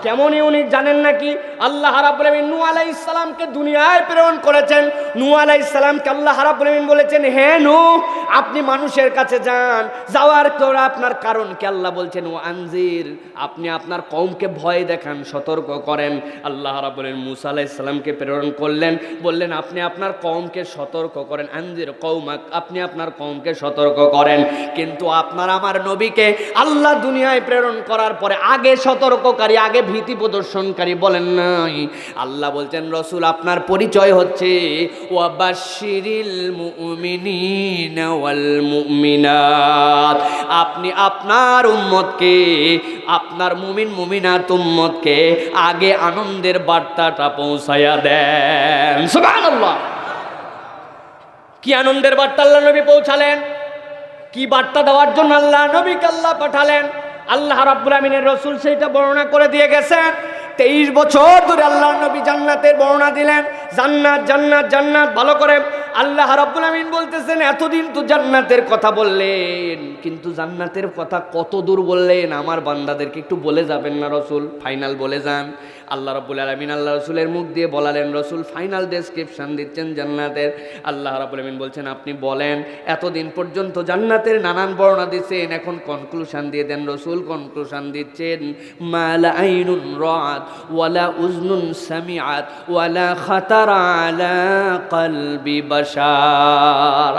কেমন ইউনিক জানেন নাকি? আল্লাহ রাব্বুল আলামিন নূহ আলাইহিস সালামকে দুনিয়ায় প্রেরণ করেছেন। নূহ আলাইহিস সালামকে আল্লাহ রাব্বুল আলামিন বলেছেন হে নূহ আপনি মানুষের কাছে যান, যাওয়ার পর আপনার কারণ কি? আল্লাহ বলছেন ও আনজির, আপনি আপনার কওমকে ভয় দেখান, সতর্ক করেন। আল্লাহ রাব্বুল আলামিন মূসা আলাইহিস সালামকে প্রেরণ করলেন, বললেন আপনি আপনার কওমকে সতর্ক করেন, আনজির কওমাক, আপনি আপনার কওমকে সতর্ক করেন। কিন্তু আপনার আমার নবীকে আল্লাহ দুনিয়ায় প্রেরণ করার পরে আগে সতর্ককারী, আগে ভীতি প্রদর্শনকারী বলেন নাই। আল্লাহ বলছেন রসুল আপনার পরিচয় হচ্ছে ওয়াবাশশিরিল মুমিনিনা ওয়াল মুমিনাত, আপনি আপনার উম্মতকে, আপনার মুমিন মুমিনাত উম্মতকে আগে আনন্দের বার্তাটা পৌঁছায়া দেন। সুবহানাল্লাহ। কি আনন্দের বার্তা আল্লাহ নবী পৌঁছালেন? কি বার্তা দেওয়ার জন্য আল্লাহ নবীকে আল্লাহ পাঠালেন? আল্লাহ রাব্বুল আমিনের রসুল সেইটা বর্ণনা করে দিয়ে গেছেন। 23 বছর ধরে আল্লাহ নবী জান্নাতের বর্ণনা দিলেন, জান্নাত জান্নাত জান্নাত। ভালো করে আল্লাহ রাব্বুল আমিন বলতেছেন এতদিন তো জান্নাতের কথা বললেন, কিন্তু জান্নাতের কথা কত দূর বললেন আমার বান্দাদেরকে একটু বলে যাবেন না রসুল? ফাইনাল বলে যান। আল্লাহ রাব্বুল আলামিন আল্লাহ রসুলের মুখ দিয়ে বলালেন, রসুল ফাইনাল ডেসক্রিপশন দিচ্ছেন জান্নাতের। আল্লাহ রাব্বুল আলামিন বলছেন আপনি বলেন, এতদিন পর্যন্ত জান্নাতের নানান বর্ণনা দিচ্ছেন, এখন কনক্লুশন দিয়ে দেন। রসুল কনক্লুশন দিচ্ছেন মালা আইনুন রাআত ওয়ালা উজনুন সামিআত ওয়ালা খাতারা আলা কলবি বাশার।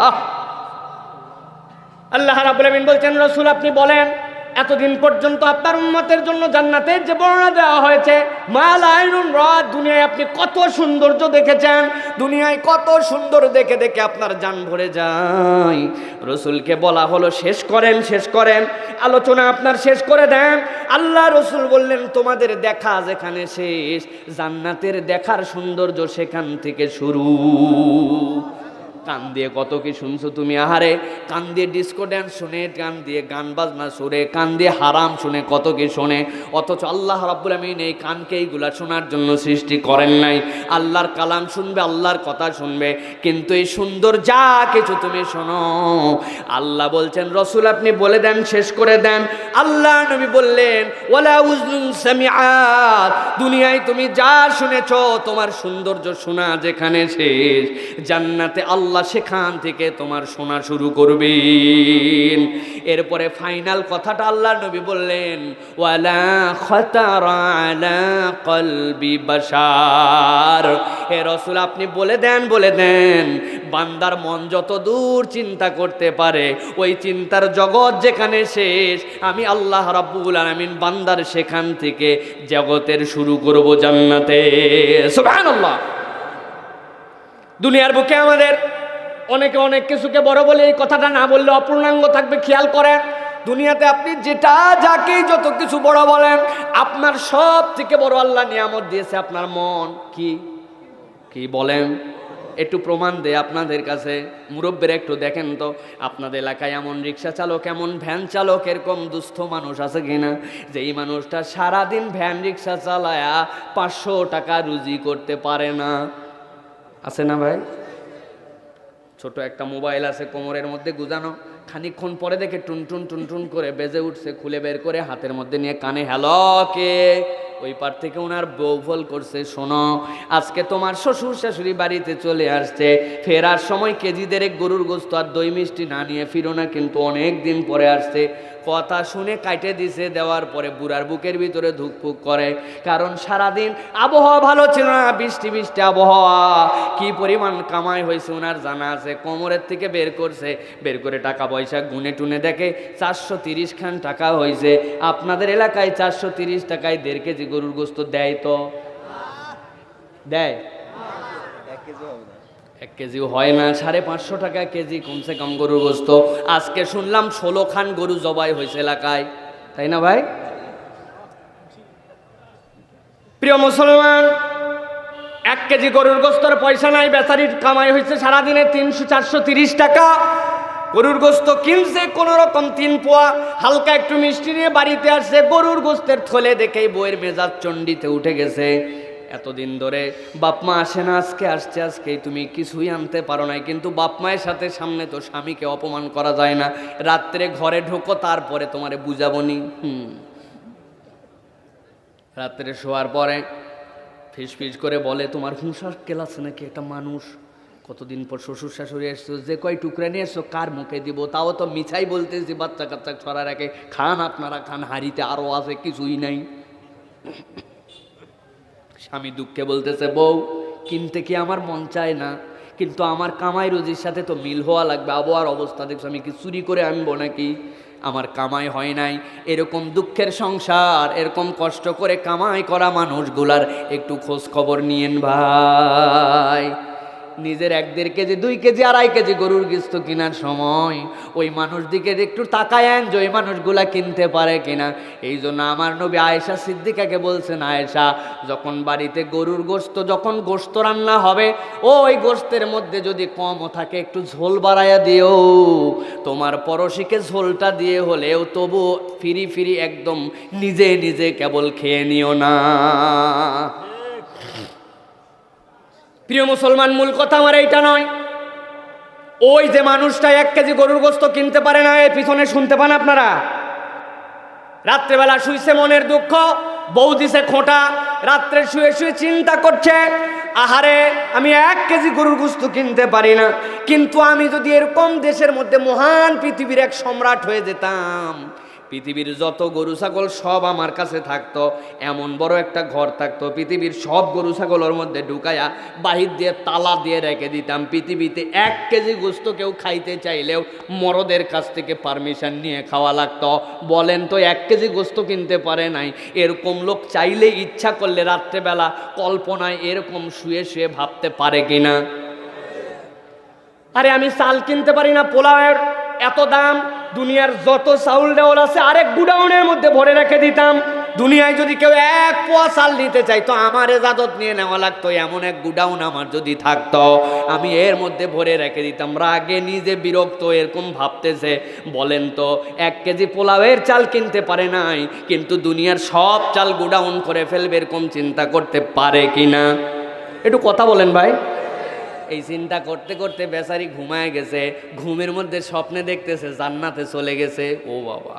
আল্লাহ রাব্বুল আলামিন বলছেন রসুল আপনি বলেন এতদিন পর্যন্ত আপনার উম্মতের জন্য জান্নাতের যে বর্ণনা দেওয়া হয়েছে, মা লা আইনুন রাত, দুনিয়ায় আপনি কত সৌন্দর্য দেখেছেন, দুনিয়ায় কত সুন্দর দেখে দেখে আপনার জান ভরে যায়। রসুলকে বলা হলো শেষ করেন, আলোচনা আপনার শেষ করে দেন। আল্লাহ রসুল বললেন তোমাদের দেখা যেখানে শেষ, জান্নাতের দেখার সৌন্দর্য সেখান থেকে শুরু। কান দিয়ে কত কি শুনছো তুমি, আহারে কান দিয়ে ডিস্কো ড্যান্স শুনে, কান দিয়ে গান বাজনা শুনে, কান দিয়ে হারাম শুনে কত কি শোনে, অথচ আল্লাহ রাব্বুল আমিন এই কানকে এইগুলা শোনার জন্য সৃষ্টি করেন নাই। আল্লাহর কালাম শুনবে, আল্লাহর কথা শুনবে, কিন্তু এই সুন্দর যা কিছু তুমি শোনো, আল্লাহ বলছেন রসুল আপনি বলে দেন, শেষ করে দেন। আল্লাহ নবী বললেন ওয়ালা উযুন সামিআত, দুনিয়ায় তুমি যা শুনেছো তোমার সৌন্দর্য শোনা যেখানে শেষ, জান্নাতে আল্লাহ সেখান থেকে তোমার শোনা শুরু করবেন। এরপরে ফাইনাল কথাটা আল্লাহ নবী বললেন ওয়ালা খাতারা আলা কলবি বাশার, হে রাসূল আপনি বলে দেন বান্দার মন যত দূর চিন্তা করতে পারে, ওই চিন্তার জগৎ যেখানে শেষ, আমি আল্লাহ রাব্বুল আলামিন বান্দার সেখান থেকে জগতের শুরু করব জান্নাতে। সুবহানাল্লাহ। দুনিয়ার বুকে আমাদের অনেকে অনেক কিছুকে বড় বলে, এই কথাটা না বললে অপূর্ণাঙ্গ থাকবে। খেয়াল করেন, দুনিয়াতে আপনি যেটা যাকেই যত কিছু বড় বলেন, আপনার সব থেকে বড় আল্লাহ নিয়ামত দিয়েছে আপনার মন। কি বলেন? একটু প্রমাণ দেয় আপনাদের কাছে, মুরব্বীরা একটু দেখেন তো আপনাদের এলাকায় এমন রিক্সা চালক, এমন ভ্যান চালক, এরকম দুস্থ মানুষ আছে কিনা যে এই মানুষটা সারাদিন ভ্যান রিক্সা চালায়া 500 টাকা রুজি করতে পারে না? আছে না ভাই? ছোট একটা মোবাইল আছে কোমরের মধ্যে গুজানো, খানিকক্ষণ পরে দেখে টুনটুন টুনটুন করে বেজে উঠছে, খুলে বের করে হাতের মধ্যে নিয়ে কানে, হ্যালো কে? ওই পার থেকে ওনার বউ ফোন করছে, শোনো আজকে তোমার শ্বশুর শাশুড়ি বাড়িতে চলে আসছে, ফেরার সময় কেজি দেড়েক গরুর গোস্ত আর দই মিষ্টি না নিয়ে ফিরো না, কিন্তু অনেক দিন পরে আসছে। কথা শুনে কাটে দিছে, দেওয়ার পরে বুড়ার বুকের ভিতরে ধুকপুক করে, কারণ সারাদিন আবহাওয়া ভালো ছিল না, বৃষ্টি বৃষ্টি আবহাওয়া, কি পরিমাণ কামাই হয়েছে ওনার জানা আছে। কোমরের থেকে বের করছে, বের করে টাকা পয়সা গুনে টুনে দেখে 430 খান টাকা হয়েছে। আপনাদের এলাকায় 430 টাকায় 1.5 কেজি গরুর গোস্ত দেয়? তো দেয়? 1 কেজিও হয় না, 550 টাকা কেজি কমসে কম গরুর গোস্ত। আজকে শুনলাম 16 খান গরু জবাই হয়েছে এলাকায়, তাই না ভাই? প্রিয় মুসলমান, 1 কেজি গরুর গোস্তর পয়সা নাই, বেচারির কামাই হয়েছে সারাদিনে 300-430 টাকা। গরুর গোস্ত কিনছে কোন রকম 3 পোয়া, হালকা একটু মিষ্টি নিয়ে বাড়িতে আসছে, গরুর গোস্তের থলে দেখেই বইয়ের মেজাজ চণ্ডীতে উঠে গেছে। এতদিন ধরে বাপ মা আসে না, আজকে আসছে, আজকেই তুমি কিছুই আনতে পারো নাই। কিন্তু বাপ মায়ের সাথে সামনে তো স্বামীকে অপমান করা যায় না। রাত্রে ঘরে ঢোকো, তারপরে তোমারে বুঝাবনি। রাত্রে শোয়ার পরে ফিস করে বলে তোমার হুঁশার কেলাস নাকি? একটা মানুষ কতদিন পর শ্বশুর শাশুড়ি এসছো, যে কয় টুকরা নিয়ে এসছো কার মুখে দিব? তাও তো মিছাই বলতেছি, বাচ্চা কাচ্চা ছড়া রাখে, খান আপনারা খান, হাড়িতে আরো আছে, কিছুই নাই। স্বামী দুঃখে বলতেছে বউ কিনতে কি আমার মন চায় না, কিন্তু আমার কামাই রুজির সাথে তো মিল হওয়া লাগবে। আবহাওয়ার অবস্থা দেখছো, আমি কি চুরি করে আনবো নাকি? আমার কামাই হয় নাই। এরকম দুঃখের সংসার, এরকম কষ্ট করে কামাই করা মানুষগুলার একটু খোঁজ খবর নিয়েন ভাই। নিজের 1-1.5 কেজি 2 কেজি 2.5 কেজি গরুর গোস্ত কেনার সময় ওই মানুষ দিকে একটু তাকায়েন যে ওই মানুষগুলা কিনতে পারে কিনা। এই জন্য আমার নবী আয়েশা সিদ্দিকাকে বলছেন, আয়েশা যখন বাড়িতে গরুর গোস্ত, যখন গোস্ত রান্না হবে, ওই গোস্তের মধ্যে যদি কমও থাকে একটু ঝোল বাড়াইয়া দিও, তোমার পড়শিকে ঝোলটা দিয়ে হলেও তবু ফিরি একদম নিজে নিজে কেবল খেয়ে নিও না। প্রিয় মুসলমান, মূল কথা আমার এইটা নয়। ওই যে মানুষটা 1 কেজি গরুর গোস্ত কিনতে পারে না, এর পিছনে শুনতে পান আপনারা? রাত্রেবেলা শুইছে, মনের দুঃখ, বউ দিছে খোঁটা, রাত্রে শুয়ে শুয়ে চিন্তা করছে, আহারে আমি 1 কেজি গরুর গোস্ত কিনতে পারি না, কিন্তু আমি যদি এরকম দেশের মধ্যে মহান পৃথিবীর এক সম্রাট হয়ে যেতাম, পৃথিবীর যত গরু ছাগল সব আমার কাছে থাকতো, এমন বড় একটা ঘর থাকতো, পৃথিবীর সব গরু ছাগলের মধ্যে ঢুকাইয়া বাহির দিয়ে তালা দিয়ে রেখে দিতাম। পৃথিবীতে 1 কেজি গোস্ত কেউ খাইতে চাইলেও মরদের কাছ থেকে পারমিশন নিয়ে খাওয়া লাগতো। বলেন তো 1 কেজি গোস্ত কিনতে পারে নাই এরকম লোক চাইলে ইচ্ছা করলে রাত্রেবেলা কল্পনায় এরকম শুয়ে শুয়ে ভাবতে পারে কিনা? আরে আমি চাল কিনতে পারি না, পোলাওয়ের এত দাম, দুনিয়ার যত চাউল ডাউল আছে আরেক গুডাউনের মধ্যে ভরে রেখে দিতাম। দুনিয়ায় যদি কেউ 1 পোয়া চাল নিতে চাইতো আমার এজাজত নিয়ে নেওয়া লাগতো, এমন এক গুডাউন আমার যদি থাকতো আমি এর মধ্যে ভরে রেখে দিতাম। রাগে নিজে বিরক্ত এরকম ভাবতেছে। বলেন তো 1 কেজি পোলাওয়ের চাল কিনতে পারে নাই, কিন্তু দুনিয়ার সব চাল গুডাউন করে ফেলবে, এরকম চিন্তা করতে পারে কিনা? একটু কথা বলেন ভাই। এই চিন্তা করতে করতে বেচারি ঘুমায় গেছে। ঘুমের মধ্যে স্বপ্নে দেখতেছে জান্নাতে চলে গেছে। ও বাবা,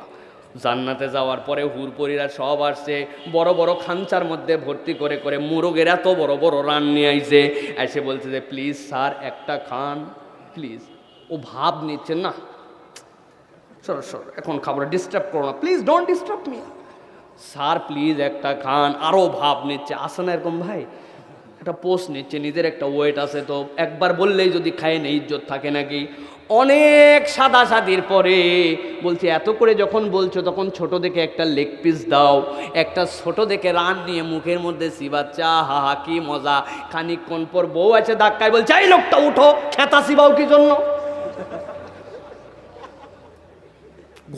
জান্নাতে যাওয়ার পরে হুরপরিরা সব আসছে, বড় বড় খাঞ্চার মধ্যে ভর্তি করে করে মোরগের এত বড় বড় রান নিয়ে আইছে। এসে বলছে যে প্লিজ স্যার একটা খান প্লিজ। ও ভাব নিচ্ছে না, সর সর এখন খাবার ডিস্টার্ব করো না, please don't disturb me, sir please একটা খান। আরও ভাব নিচ্ছে। আসে না এরকম ভাই? একটা পোস্ট নিচ্ছে, নিজের একটা ওয়েট আছে, তো একবার বললেই যদি খায় না ইজ্জত থাকে নাকি? অনেক সাদা সাদির পরে বলছে এত করে যখন বলছো তখন ছোট দেখে একটা লেগ পিস দাও। একটা ছোট দেখে রান নিয়ে মুখের মধ্যে চিবাচ্চা, হা হা কি মজা। খানিকক্ষণ পর বউ আছে ধাক্কায় বলছে এই লোকটা উঠো, খেতা চিবাও কি জন্য?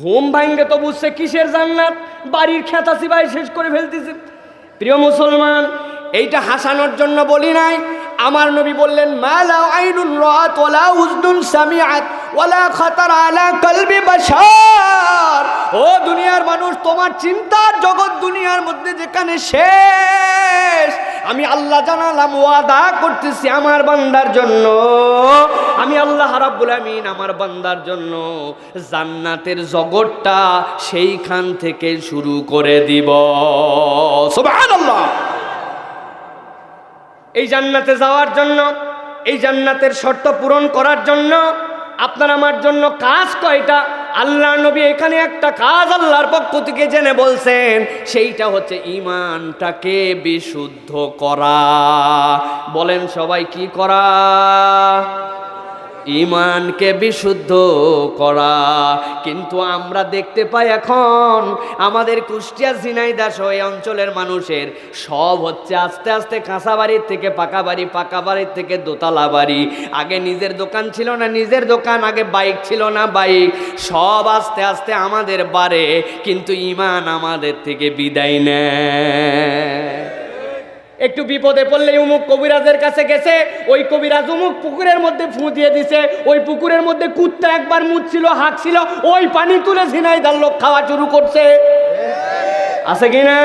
ঘুম ভাঙ্গে তো বুঝছে কিসের জান্নাত, বাড়ির খেতা চিবাই শেষ করে ফেলতেছে। প্রিয় মুসলমান, এইটা হাসানোর জন্য বলি নাই। আমার নবী বললেন মালা আইনুন রাআত ওয়ালা উযনুন সামিআত ওয়ালা খাতার আলা কলবি বাশার। ও দুনিয়ার মানুষ, তোমার চিন্তার জগৎ দুনিয়ার মধ্যে যেখানে শেষ, আমি আল্লাহ জানালাম ওয়াদা করতেছি আমার বান্দার জন্য, আমি আল্লাহ রাব্বুল আমিন আমার বান্দার জন্য জান্নাতের জগৎটা সেইখান থেকে শুরু করে দিব। সুবহানাল্লাহ। এই জান্নাতে যাওয়ার জন্য, এই জান্নাতের শর্ত পূরণ করার জন্য আপনার আমার জন্য কাজ কয়টা? আল্লাহ নবী এখানে একটা কাজ আল্লাহর পক্ষ থেকে জেনে বলছেন, সেইটা হচ্ছে ঈমানটাকে বিশুদ্ধ করা। বলেন সবাই কি করা? ঈমানকে বিশুদ্ধ করা। কিন্তু আমরা দেখতে পাই এখন আমাদের কুষ্টিয়া ঝিনাইদহ সহ এই অঞ্চলের মানুষের সব হচ্ছে আস্তে আস্তে কাঁচা বাড়ির থেকে পাকা বাড়ি, পাকা বাড়ির থেকে দোতলা বাড়ি। আগে নিজের দোকান ছিল না নিজের দোকান, আগে বাইক ছিল না বাইক, সব আস্তে আস্তে আমাদের বাড়ে, কিন্তু ঈমান আমাদের থেকে বিদায় নেয়। একটু বিপদে পড়লে উমুক কবিরাজের কাছে গেছে, ওই কবিরাজ উমুক পুকুরের মধ্যে ফু দিয়ে দিছে, ওই পুকুরের মধ্যে কুত্তা একবার মুছছিল, হাঁকছিল, ওই পানি তুলে ঝিনাইদহ লোক খাওয়া শুরু করছে। আছে কিনা?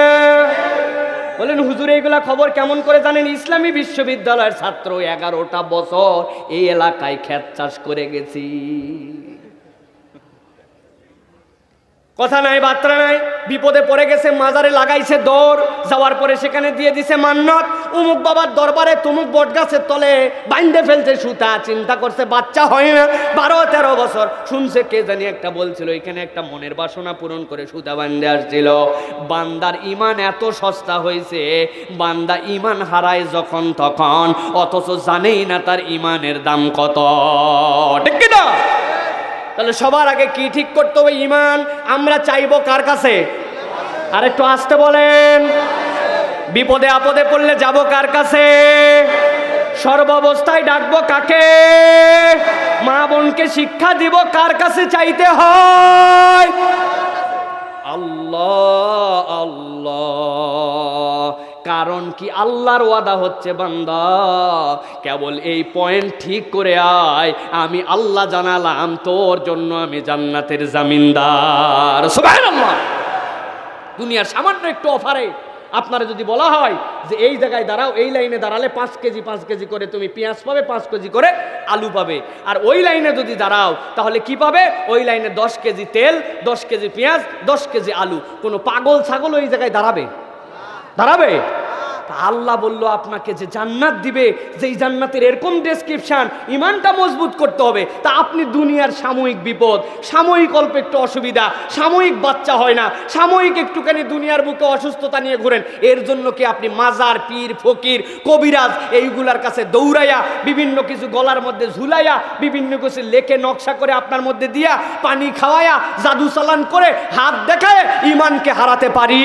বলেন হুজুর এইগুলা খবর কেমন করে জানেন? ইসলামী বিশ্ববিদ্যালয়ের ছাত্র 11টা বছর এই এলাকায় ক্ষেত চাষ করে গেছি। কথা নাই বার্তা নাই, বিপদে পড়ে গেছে, মাজারে লাগাইছে দৌড়, যাওয়ার পরে সেখানে দিয়ে দিছে মান্নত, উমুক বাবার দরবারে তুমুক বট গাছের তলে বাইন্ধে ফেলছে সুতা। চিন্তা করছে বাচ্চা হয় না, 12-13 বছর। শুনছে কে জানি একটা বলছিল এখানে একটা মনের বাসনা পূরণ করে সুতা বান্ধে আসছিল। বান্দার ঈমান এত সস্তা হয়েছে, বান্দা ঈমান হারায় যখন তখন, অথচ জানেই না তার ঈমানের দাম কত। ঠিক কি না? তাহলে সবার আগে কি ঠিক করতে হবে? ঈমান। আমরা চাইবো কার কাছে? আর একটু আসতে বলেন। বিপদে আপদে পড়লে যাব কার কাছে? সর্বাবস্থায় ডাকবো কাকে? মা বোনকে শিক্ষা দিব কার কাছে চাইতে হয়? আল্লাহ আল্লাহ। কারণ কি? আল্লাহর ওয়াদা হচ্ছে বান্দা কেবল এই পয়েন্ট ঠিক করে আয়, আমি আল্লাহ জানালাম তোর জন্য আমি জান্নাতের জামিনদার। সুবহানাল্লাহ। দুনিয়ার সামান্য একটু অফারে আপনারা যদি বলা হয় যে এই জায়গায় দাঁড়াও, এই লাইনে দাঁড়ালে 5 কেজি করে তুমি পেঁয়াজ পাবে, 5 কেজি করে আলু পাবে, আর ওই লাইনে যদি দাঁড়াও তাহলে কি পাবে? ওই লাইনে 10 কেজি তেল, 10 কেজি পেঁয়াজ, 10 কেজি আলু। কোনো পাগল ছাগল ওই জায়গায় দাঁড়াবে? দাঁড়াবে? তা আল্লাহ বলল আপনাকে যে জান্নাত দিবে, যেই জান্নাতের এরকম ডেসক্রিপশন, ইমানটা মজবুত করতে হবে। তা আপনি দুনিয়ার সাময়িক বিপদ, সাময়িক অল্প একটু অসুবিধা, সাময়িক বাচ্চা হয় না, সাময়িক একটুখানি দুনিয়ার বুকে অসুস্থতা নিয়ে ঘুরেন, এর জন্য কি আপনি মাজার, পীর, ফকির, কবিরাজ এইগুলার কাছে দৌড়াইয়া, বিভিন্ন কিছু গলার মধ্যে ঝুলাইয়া, বিভিন্ন কিছু লেখে নকশা করে আপনার মধ্যে দিয়া, পানি খাওয়ায়া, জাদু চালান করে, হাত দেখায় ইমানকে হারাতে পারি?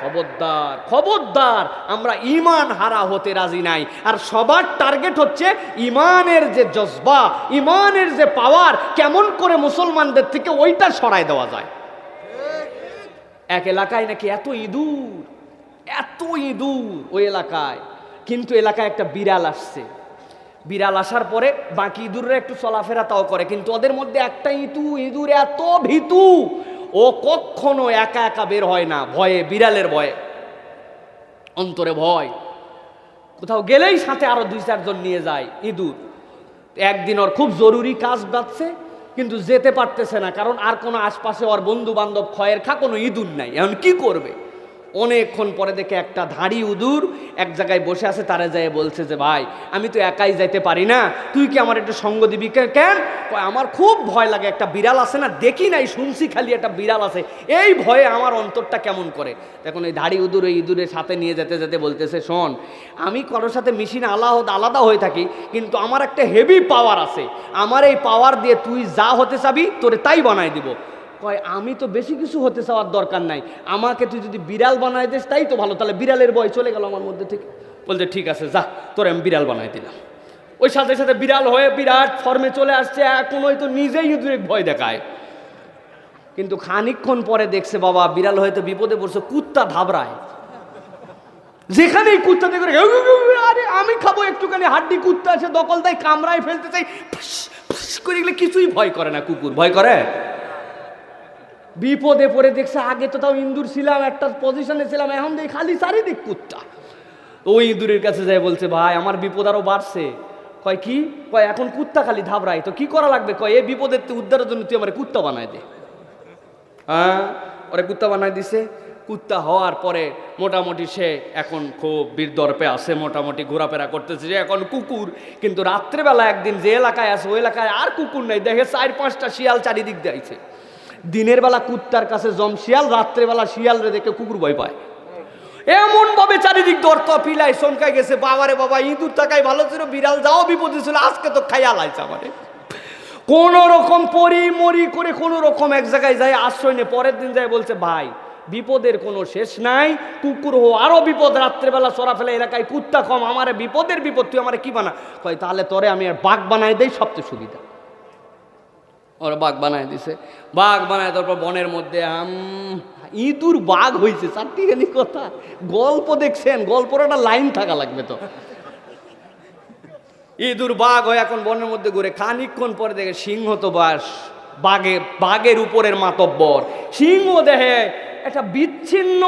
খবরদার, খবরদার, আমরা ইমান হারা হতে রাজি নাই। আর সবার টার্গেট হচ্ছে ইমানের যে জজবা, ইমানের যে পাওয়ার, কেমন করে মুসলমানদের থেকে ওইটা সরায় দেওয়া যায়। এক এলাকায় নাকি এত ইঁদুর, এত ইঁদুর ওই এলাকায়, কিন্তু এলাকায় একটা বিড়াল আসছে। বিড়াল আসার পরে বাকি ইঁদুররা একটু চলাফেরা তাও করে, কিন্তু ওদের মধ্যে একটা ইঁদুর এত ভীতু, ও কখনো একা একা বের হয় না, ভয়ে, বিড়ালের ভয়ে, অন্তরে ভয়। কোথাও গেলেই সাথে আরো 2-4 জন নিয়ে যায় ইঁদুর। একদিন ওর খুব জরুরি কাজ বাঁচছে, কিন্তু যেতে পারতেছে না, কারণ আর কোনো আশপাশে ওর বন্ধু বান্ধব খয়ের খা কোনো ইঁদুর নাই। এখন কি করবে? অনেকক্ষণ পরে দেখে একটা ধাড়ি ইঁদুর এক জায়গায় বসে আছে, তারা যায় বলছে যে ভাই, আমি তো একাই যাইতে পারি না, তুই কি আমার একটু সঙ্গ দিবি? কেন? আমার খুব ভয় লাগে, একটা বিড়াল আছে না, দেখি নাই, শুনছি খালি একটা বিড়াল আছে, এই ভয়ে আমার অন্তরটা কেমন করে। দেখুন এই ধাড়ি ইঁদুর ওই ইঁদুরের সাথে নিয়ে যেতে যেতে বলতেছে, শোন, আমি কারোর সাথে মিশি না, আলাদা হয়ে থাকি, কিন্তু আমার একটা হেভি পাওয়ার আছে, আমার এই পাওয়ার দিয়ে তুই যা হতে চাবি তোরে তাই বানাই দিব। কয়, আমি তো বেশি কিছু হতে চাওয়ার দরকার নাই, আমাকে তুই যদি বিড়াল বানাই দিস তাই তো ভালো। তাহলে বিড়ালের ভয় চলে গেল আমার মধ্যে থেকে। বলতে ঠিক আছে, যা, তোরে আমি বিড়াল বানাই দিলাম। ওই সাথে সাথে বিড়াল হয়ে বিরাট ফর্মে চলে আসছে, এখন ওই তো নিজেই ইঁদুরে ভয় দেখায়। কিন্তু খানিকক্ষণ পরে দেখছে বাবা বিড়াল হয়তো বিপদে পড়ছে, কুত্তা ধাবড়ায়, যেখানেই কুত্তা দেখে, আরে আমি খাবো একটুখানি হাড্ডি, কুত্তা আছে দখল দেয়, কামড়ায় ফেলতে চাই, করে গেলে কিছুই ভয় করে না। কুকুর ভয় করে? বিপদে পড়ে দেখছে, আগে তো তাও ইঁদুর ছিলাম, একটা পজিশনে ছিলাম, এখন দেখি খালি চারিদিক কুত্তা। ওই ইঁদুরের কাছে যায় বলছে, ভাই আমার বিপদ আরো বাড়ছে। কয় কি? কয় এখন কুত্তা খালি ধাবড়াই, তো কি করা লাগবে? কয় এই বিপদের উদ্ধারের জন্য তুই আমার কুত্তা বানাই দে। হ্যাঁ, ওরে কুত্তা বানাই দিছে। কুত্তা হওয়ার পরে মোটামুটি সে এখন খুব বীরদর্পে আছে, মোটামুটি ঘোরাফেরা করতেছে, যে এখন কুকুর। কিন্তু রাত্রেবেলা একদিন যে এলাকায় আছে ওই এলাকায় আর কুকুর নেই, দেখে 4-5টা শিয়াল চারিদিক দিয়েছে। দিনের বেলা কুত্তার কাছে জম শিয়াল, রাত্রেবেলা শিয়াল রে দেখে কুকুর ভয় পায়। এমন ভাবে চারিদিক দর্ত পিলাই চমকাই গেছে, বাবারে বাবা, ইঁদুর থাকাই ভালো ছিল, বিড়াল যাও বিপদে ছিল, আজকে তো খাইয়া লাইছে আমারে। কোন রকম পরি মরি করে কোন রকম এক জায়গায় যায় আশ্রয় নিয়ে, পরের দিন যায় বলছে, ভাই বিপদের কোনো শেষ নাই, কুকুর হো আরো বিপদ, রাত্রেবেলা চলাফেলা এলাকায় কুত্তা কম, আমারে বিপদের বিপদ, তুই আমারে কি বানা? কয় তাহলে তোরে আমি আর বাঘ বানাই দেই, সবচেয়ে সুবিধা। ওরা বাঘ বানায় দিছে। বাঘ বানায় তারপর বনের মধ্যে ইঁদুর বাঘ হয়েছে, চারটিখানি কথা। গল্প দেখছেন, গল্পর একটা লাইন থাকা লাগবে তো। ইঁদুর বাঘ হয়ে এখন বনের মধ্যে ঘুরে, খানিকক্ষণ পরে দেখে সিংহ তো বাঘের উপরের মাতব্বর। সিংহ দেখে একটা বিচ্ছিন্ন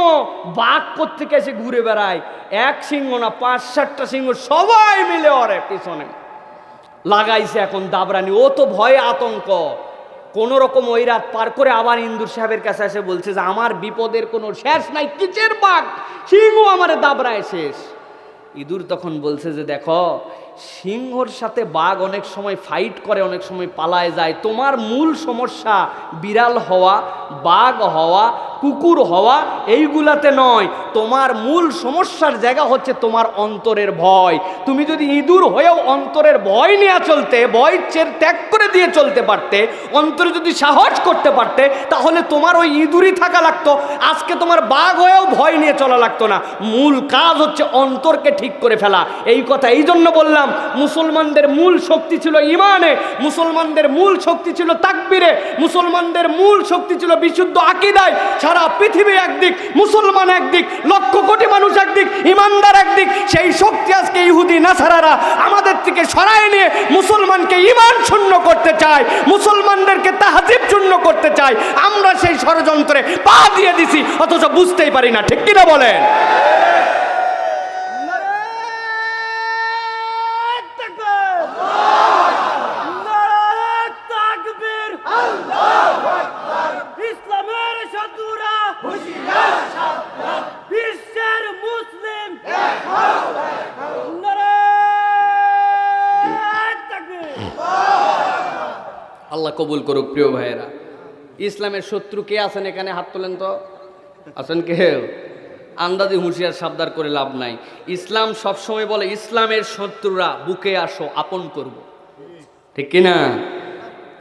বাঘ কোত্থেকে এসে ঘুরে বেড়ায়, এক সিংহ না 5-7টা সিংহ সবাই মিলে ওরে পিছনে লাগাইছে এখন দাবরানি। ও তো ভয়ে আতঙ্ক, কোন রকম ওই রাত পার করে আবার ইন্দুর সাহেবের কাছে এসে বলছে যে আমার বিপদের কোনো শেষ নাই, কিচের বাঘ, সিংহ আমারে দাবরায় শেষ। ইঁদুর তখন বলছে যে দেখো, সিংহর সাথে বাঘ অনেক সময় ফাইট করে, অনেক সময় পালায় যায়, তোমার মূল সমস্যা বিড়াল হওয়া, বাঘ হওয়া, কুকুর হওয়া এইগুলাতে নয়, তোমার মূল সমস্যার জায়গা হচ্ছে তোমার অন্তরের ভয়। তুমি যদি ইঁদুর হয়েও অন্তরের ভয় নিয়ে চলতে, ভয় ত্যাগ করে দিয়ে চলতে পারতে, অন্তরে যদি সাহস করতে পারতে, তাহলে তোমার ওই ইঁদুরই থাকা লাগতো, আজকে তোমার বাঘ হয়েও ভয় নিয়ে চলা লাগতো না। মূল কাজ হচ্ছে অন্তরকে ঠিক করে ফেলা। এই কথা এই জন্য বললাম, মুসলমানদের মূল শক্তি ছিল ইমানে, মুসলমানদের মূল শক্তি ছিল তাকবীরে, মুসলমানদের মূল শক্তি ছিল বিশুদ্ধ আকীদায়। সারা পৃথিবী একদিক, মুসলমান একদিক, লক্ষ কোটি মানুষ একদিক, ইমানদার একদিক। সেই শক্তি আজকে ইহুদি নাসারারা আমাদের থেকে সরায় নিয়ে মুসলমানকে ইমান শূন্য করতে চায়, মুসলমানদেরকে তাহজিব শূন্য করতে চায়। আমরা সেই ষড়যন্ত্রে পা দিয়ে দিছি, অথচ বুঝতেই পারি না। ঠিক কিনা বলেন? ইসলামের শত্রুরা হুঁশিয়ার, বিশ্বের আল্লাহ কবুল করুক। প্রিয় ভাইয়েরা, ইসলামের শত্রু কে আছেন এখানে? হাত তোলেন তো। আছেন কেউ? আন্দাজি হুঁশিয়ার সাবধান করে লাভ নাই। ইসলাম সবসময় বলে ইসলামের শত্রুরা বুকে আসো, আপন করব। ঠিক কিনা?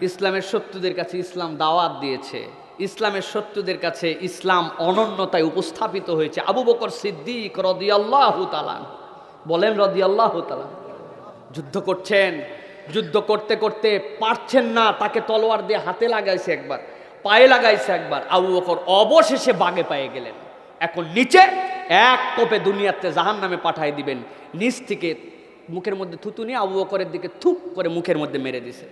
ইসলামের শত্রুদের কাছে ইসলাম দাওয়াত দিয়েছে, ইসলামের শত্রুদের কাছে ইসলাম অনন্যতায় উপস্থাপিত হয়েছে। আবু বকর সিদ্দিক রাদিয়াল্লাহু তাআলা বলেন, রাদিয়াল্লাহু তাআলা যুদ্ধ করছেন, যুদ্ধ করতে করতে পারছেন না, তাকে তলোয়ার দিয়ে হাতে লাগাইছে একবার, পায়ে লাগাইছে একবার। আবু বকর অবশেষে বাগে পায়ে গেলেন। এখন নিচে এক কোপে দুনিয়াতে জাহান্নামে পাঠাই দিবেন। নিচ থেকে মুখের মধ্যে থুতু নিয়ে আবু বকরের দিকে থুপ করে মুখের মধ্যে মেরে দিছে।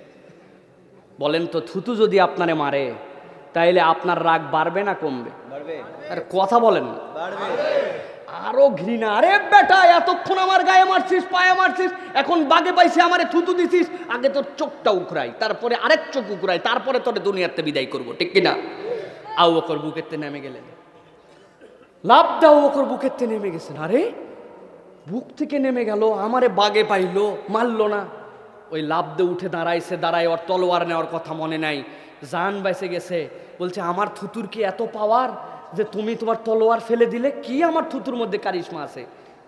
বলেন তো, থুতু যদি আপনারে মারে তাইলে আপনার রাগ বাড়বে না কমবে? আর কথা বলেন, আরো ঘৃণা। আরে বেটা, এতক্ষণ আমার গায়ে মারছিস, পায়ে মারছিস, এখন বাগে পাইছে আমারে থুতু দিছিস, আগে তোর চোখটা উকরাই, তারপরে আরেক চোখ উকরাই, তারপরে তোরে দুনিয়াতে বিদায় করবো। ঠিক কিনা? আবু বকর বুকেতে নেমে গেলেন। লাভ দাও, বকর বুকেতে নেমে গেছেন। আরে বুক থেকে নেমে গেল, আমারে বাগে পাইলো, মারলো না। ওই লাভ দিয়ে উঠে দাঁড়াইছে, দাঁড়ায় ওর তলোয়ার নেওয়ার কথা মনে নাই, জান বাইসে গেছে। বলছে, আমার থুতুর কি এত পাওয়ার যে তুমি তোমার তলোয়ার ফেলে দিলে? কি আমার থুতুর মধ্যে কারিশমা আছে?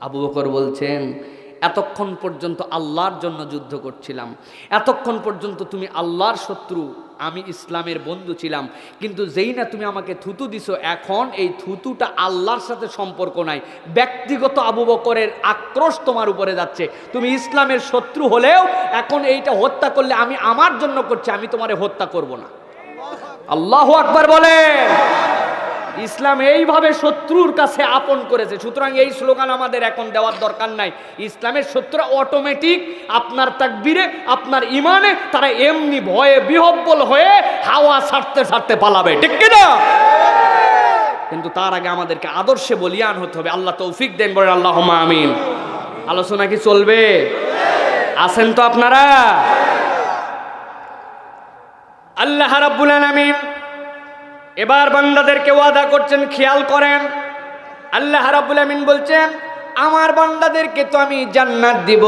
আবু বকর বলছেন, এতক্ষণ পর্যন্ত আল্লাহর জন্য যুদ্ধ করছিলাম, এতক্ষণ পর্যন্ত তুমি আল্লাহর শত্রু, আমি ইসলামের বন্ধু ছিলাম, কিন্তু যেই না তুমি আমাকে থুতু দিছো, এখন এই থুতুটা আল্লাহর সাথে সম্পর্ক নাই, ব্যক্তিগত আবু বকরের আক্রোশ তোমার উপরে যাচ্ছে। তুমি ইসলামের শত্রু হলেও এখন এইটা হত্যা করলে আমি আমার জন্য করছি, আমি তোমারে হত্যা করব না। আল্লাহু আকবার বলেন। ইসলাম এইভাবে শত্রুর কাছে আপন করেছে। সুতরাং এই স্লোগান আমাদের এখন দেওয়ার দরকার নাই। ইসলামের শত্রুরা অটোমেটিক আপনার তাকবীরে, আপনার ইমানে তারা এমনি ভয়ে বিহব্বল হয়ে হাওয়া ছাড়তে ছাড়তে পালাবে। ঠিক কিনা? কিন্তু তার আগে আমাদেরকে আদর্শে বলিয়ান হতে হবে। আল্লাহ তৌফিক দেন, বলেন আল্লাহুম্মা আমিন। আলোচনা কি চলবে? আছেন তো আপনারা? আল্লাহ রাব্বুল আলামিন এবার বান্দাদেরকে ওয়াদা করছেন, খেয়াল করেন। আল্লাহ রাব্বুল আমিন বলছেন, আমার বান্দাদেরকে তো আমি জান্নাত দিব,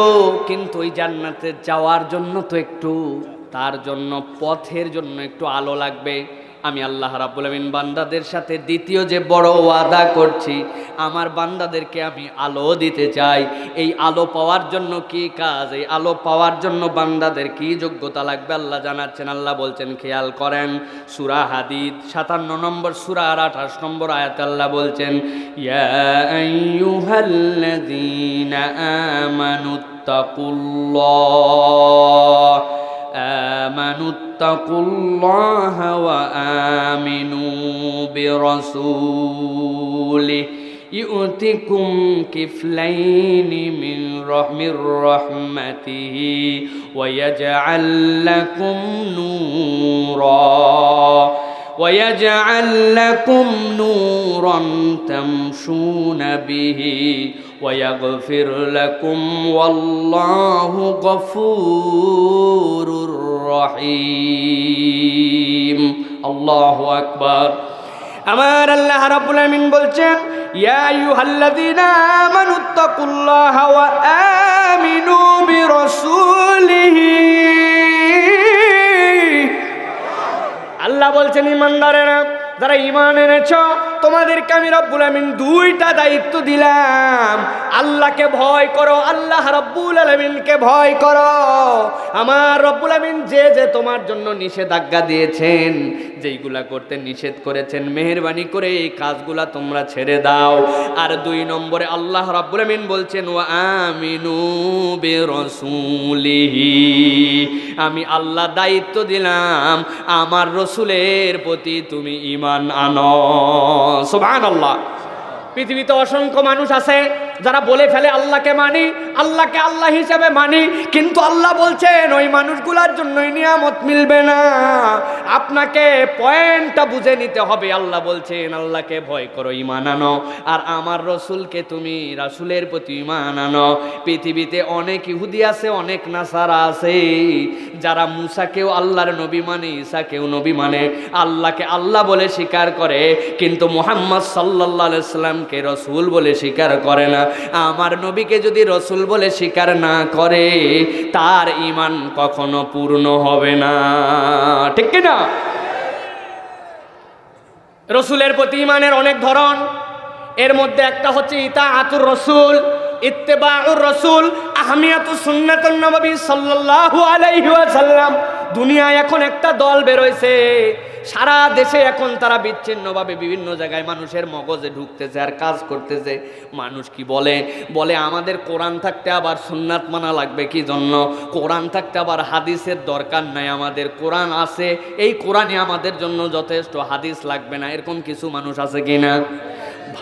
কিন্তু ওই জান্নাতে যাওয়ার জন্য তো একটু, তার জন্য পথের জন্য একটু আলো লাগবে। আমি আল্লাহ রাব্বুল আমিন বান্দাদের সাথে দ্বিতীয় যে বড় ওয়াদা করছি, আমার বান্দাদেরকে আমি আলো দিতে চাই। এই আলো পাওয়ার জন্য কি কাজ, এই আলো পাওয়ার জন্য বান্দাদের কি যোগ্যতা লাগবে আল্লাহ জানাচ্ছেন। আল্লাহ বলছেন, খেয়াল করেন, সূরা হাদীদ 57 নম্বর সূরা আর 28 নম্বর আয়াতে আল্লাহ বলছেন, ইয়া আইয়ুহাল্লাযীনা আমানুত্তাকুল্লাহ আমানুত্তাকুল্লাহা ওয়া আমিনু বিরাসূলিহি ইউতিকুম কিফলাইনি মিন রাহমাতিহি ওয়া ইয়াজআল লাকুম নূরা ويجعل لكم نورا تمشون به ويغفر لكم والله غفور رحيم الله أكبر আমার আল্লাহ রাব্বুল আমিন বলছেন, ইয়া আইয়ুহাল্লাযীনা আমানুত্তাকুল্লাহা ওয়া আমিনু বিরাসূলিহি। আল্লাহ বলছেন, ইমানদারেরা যারা ঈমান এনেছো, তোমাদেরকে আমি রব্বুল আমিন দুইটা দায়িত্ব দিলাম। আল্লাহকে ভয় করো, আল্লাহ রব্বুল আলামিনকে ভয় করো। আমার রব্বুল আমিন যে যে তোমার জন্য নিষেধাজ্ঞা দিয়েছেন, যেইগুলা করতে নিষেধ করেছেন, মেহেরবানি করে এই কাজগুলা তোমরা ছেড়ে দাও। আর 2 নম্বরে আল্লাহ রব্বুল আমিন বলছেন, ওয়া আমিনু বিরাসূলিহি। আমি আল্লাহ দায়িত্ব দিলাম, আমার রসুলের প্রতি তুমি ঈমান আনো। সুবহানাল্লাহ। পৃথিবীতে অসংখ্য মানুষ আছে যারা বলে ফেলে আল্লাহকে মানি, আল্লাহকে আল্লাহ হিসেবে মানি, কিন্তু আল্লাহ বলছেন ওই মানুষগুলোর জন্যই নিয়ামত মিলবে না। আপনাকে পয়েন্টটা বুঝে নিতে হবে। আল্লাহ বলছেন, আল্লাহকে ভয় করো, ঈমান আনো, আর আমার রসুলকে তুমি রাসূলের প্রতি ঈমান আনো। পৃথিবীতে অনেক ইহুদি আছে, অনেক নাসারা আছে যারা মুসাকেও আল্লাহর নবী মানে, ঈসাকেও নবী মানে, আল্লাহকে আল্লাহ বলে স্বীকার করে, কিন্তু মুহাম্মদ সাল্লাল্লাহু আলাইহি সাল্লামকে রসুল বলে স্বীকার করে না। আমার নবীকে যদি রসুল বলে স্বীকার না করে তার ঈমান কখনো পূর্ণ হবে না, ঠিক কি না? রসুলের প্রতি ঈমানের অনেক ধরন, এর মধ্যে একটা হচ্ছে ইতাআতুর রাসূল, ইত্তিবাউর রাসূল, আহমিয়াতুস সুন্নাতুন নববী সাল্লাল্লাহু আলাইহি ওয়াসাল্লাম। দুনিয়ায় এখন একটা দল বের হইছে, সারা দেশে এখন তারা বিচ্ছিন্নভাবে বিভিন্ন জায়গায় মানুষের মগজে ঢুকতেছে আর কাজ করতেছে। মানুষ কি বলে? বলে আমাদের কোরআন থাকতে আবার সুন্নাত মানা লাগবে কি জন্য? কোরআন থাকতে আবার হাদিসের দরকার নাই, আমাদের কোরআন আছে, এই কোরআনই আমাদের জন্য যথেষ্ট, হাদিস লাগবে না। এরকম কিছু মানুষ আছে কিনা?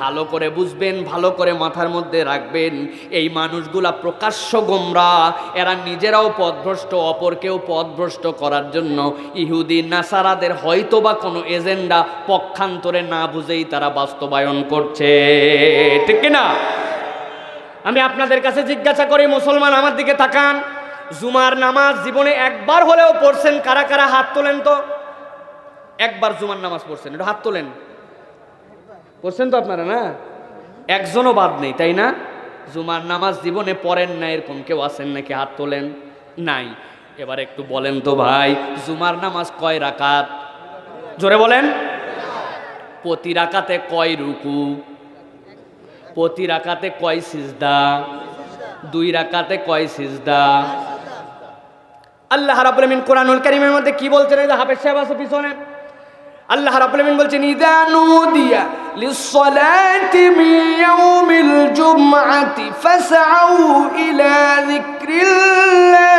ভালো করে বুঝবেন, ভালো করে মাথার মধ্যে রাখবেন, এই মানুষগুলা প্রকাশ্য গোমরাহ। এরা নিজেরাও পথভ্রষ্ট, অপরকেও পথভ্রষ্ট করার জন্য ইহুদি নাসারাদের হয়তোবা কোনো এজেন্ডা পক্ষান্তরে না বুঝেই তারা বাস্তবায়ন করছে, ঠিক কিনা? আমি আপনাদের কাছে জিজ্ঞাসা করি, মুসলমান আমার দিকে তাকান, জুমার নামাজ জীবনে একবার হলেও পড়ছেন? কারা কারা হাত তোলেন তো? একবার জুমার নামাজ পড়ছেন? একটু হাত তোলেন। পড়ছেন তো আপনারা, না? একজনও বাদ নেই, তাই না? জুমার নামাজ জীবনে পড়েন না এরকম কেউ আছেন নাকি? হাত তোলেন। নাই। এবার একটু বলেন তো ভাই, জুমার নামাজ কয় রাকাত? জোরে বলেন। প্রতি রাকাতে কয় রুকু? প্রতি রাকাতে কয় সিজদা? 2 রাকাতে কয় সিজদা? আল্লাহ রাব্বুল আলামিন কোরআনুল কারীমের মধ্যে কি বলছেন? এই যে হাফেজ সাহেব আছে পিছনে, আল্লাহ রাব্বুল আলামিন বলছেন, ইযা নুদিয়া লিস-সালাতি মিন ইয়াউমিল জুমআতি ফাসআউ ইলা যিকরিল্লাহ।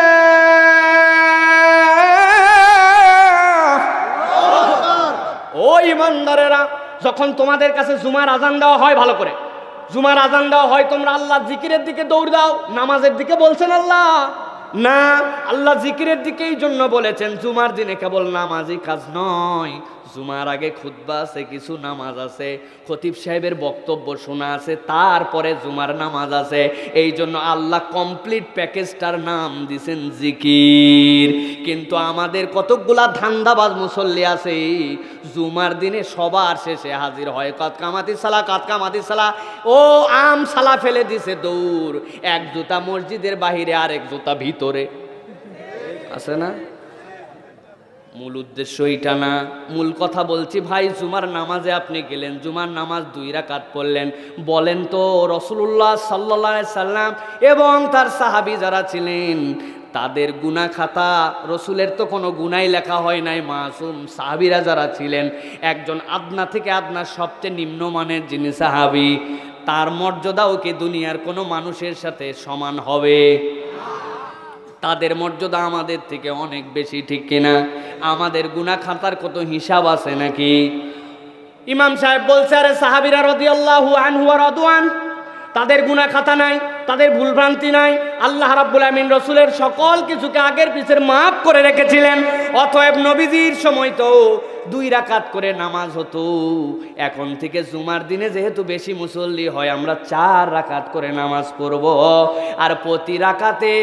ও ঈমানদারেরা, যখন তোমাদের কাছে জুমার আযান দেওয়া হয়, ভালো করে জুমার আযান দেওয়া হয়, তোমরা আল্লাহর জিকিরের দিকে দৌড় দাও। নামাজের দিকে বলছেন আল্লাহ? না, আল্লাহ জিকিরের দিকেই জন্য বলেছেন। জুমার দিনে কেবল নামাজই কাজ নয়, জুমার আগে খুতবা আছে, কিছু নামাজ আছে, খতিব সাহেবের বক্তব্য শোনা আছে, তারপরে জুমার নামাজ আছে। এই জন্য আল্লাহ কমপ্লিট প্যাকেজটার নাম দিছেন জিকির। কিন্তু আমাদের কতকগুলা ধান্দাবাজ মুসল্লি আছে, জুমার দিনে সবার শেষে হাজির হয়, কাত কামাতি সালা, কাত কামাতি সালা, ও আম সালা ফেলে দিছে দৌড়, এক জুতা মসজিদের বাহিরে আর এক জুতা ভিতরে, আছে না? মূল উদ্দেশ্য এটা না, মূল কথা বলছি ভাই। জুমার নামাজে আপনি গেলেন, জুমার নামাজ 2 রাকাত পড়লেন, বলেন তো রাসূলুল্লাহ সাল্লাল্লাহু আলাইহি সাল্লাম এবং তার সাহাবী যারা ছিলেন তাদের গুনাহ খাতা, রসুলের তো কোনো গুনাই লেখা হয় নাই, মাসুম সাহাবীরা যারা ছিলেন, একজন আদনা থেকে আদনা সবচেয়ে নিম্নমানের যিনি সাহাবী, তার মর্যাদাও কি দুনিয়ার কোনো মানুষের সাথে সমান হবে? তাদের মর্যাদা আমাদের থেকে অনেক বেশি, ঠিক কিনা? আমাদের গুনাহ খাতার কত হিসাব আছে নাকি? ইমাম সাহেব বলছে, আরে সাহাবীরা রাদিয়াল্লাহু আনহু ওয়া রাদওয়ান, তাদের গুনাহ খাতা নাই, তাদের ভুলভ্রান্তি নাই, আল্লাহ রাব্বুল আমিন রসুলের সকল কিছুকে আগের পিছের মাফ করে রেখেছিলেন। অতএব নবীজির সময় তো 2 রাকাত করে নামাজ হতো, এখন থেকে জুমার দিনে যেহেতু বেশি মুসল্লি হয়, আমরা 4 রাকাত করে নামাজ পড়ব, আর প্রতি রাকাতে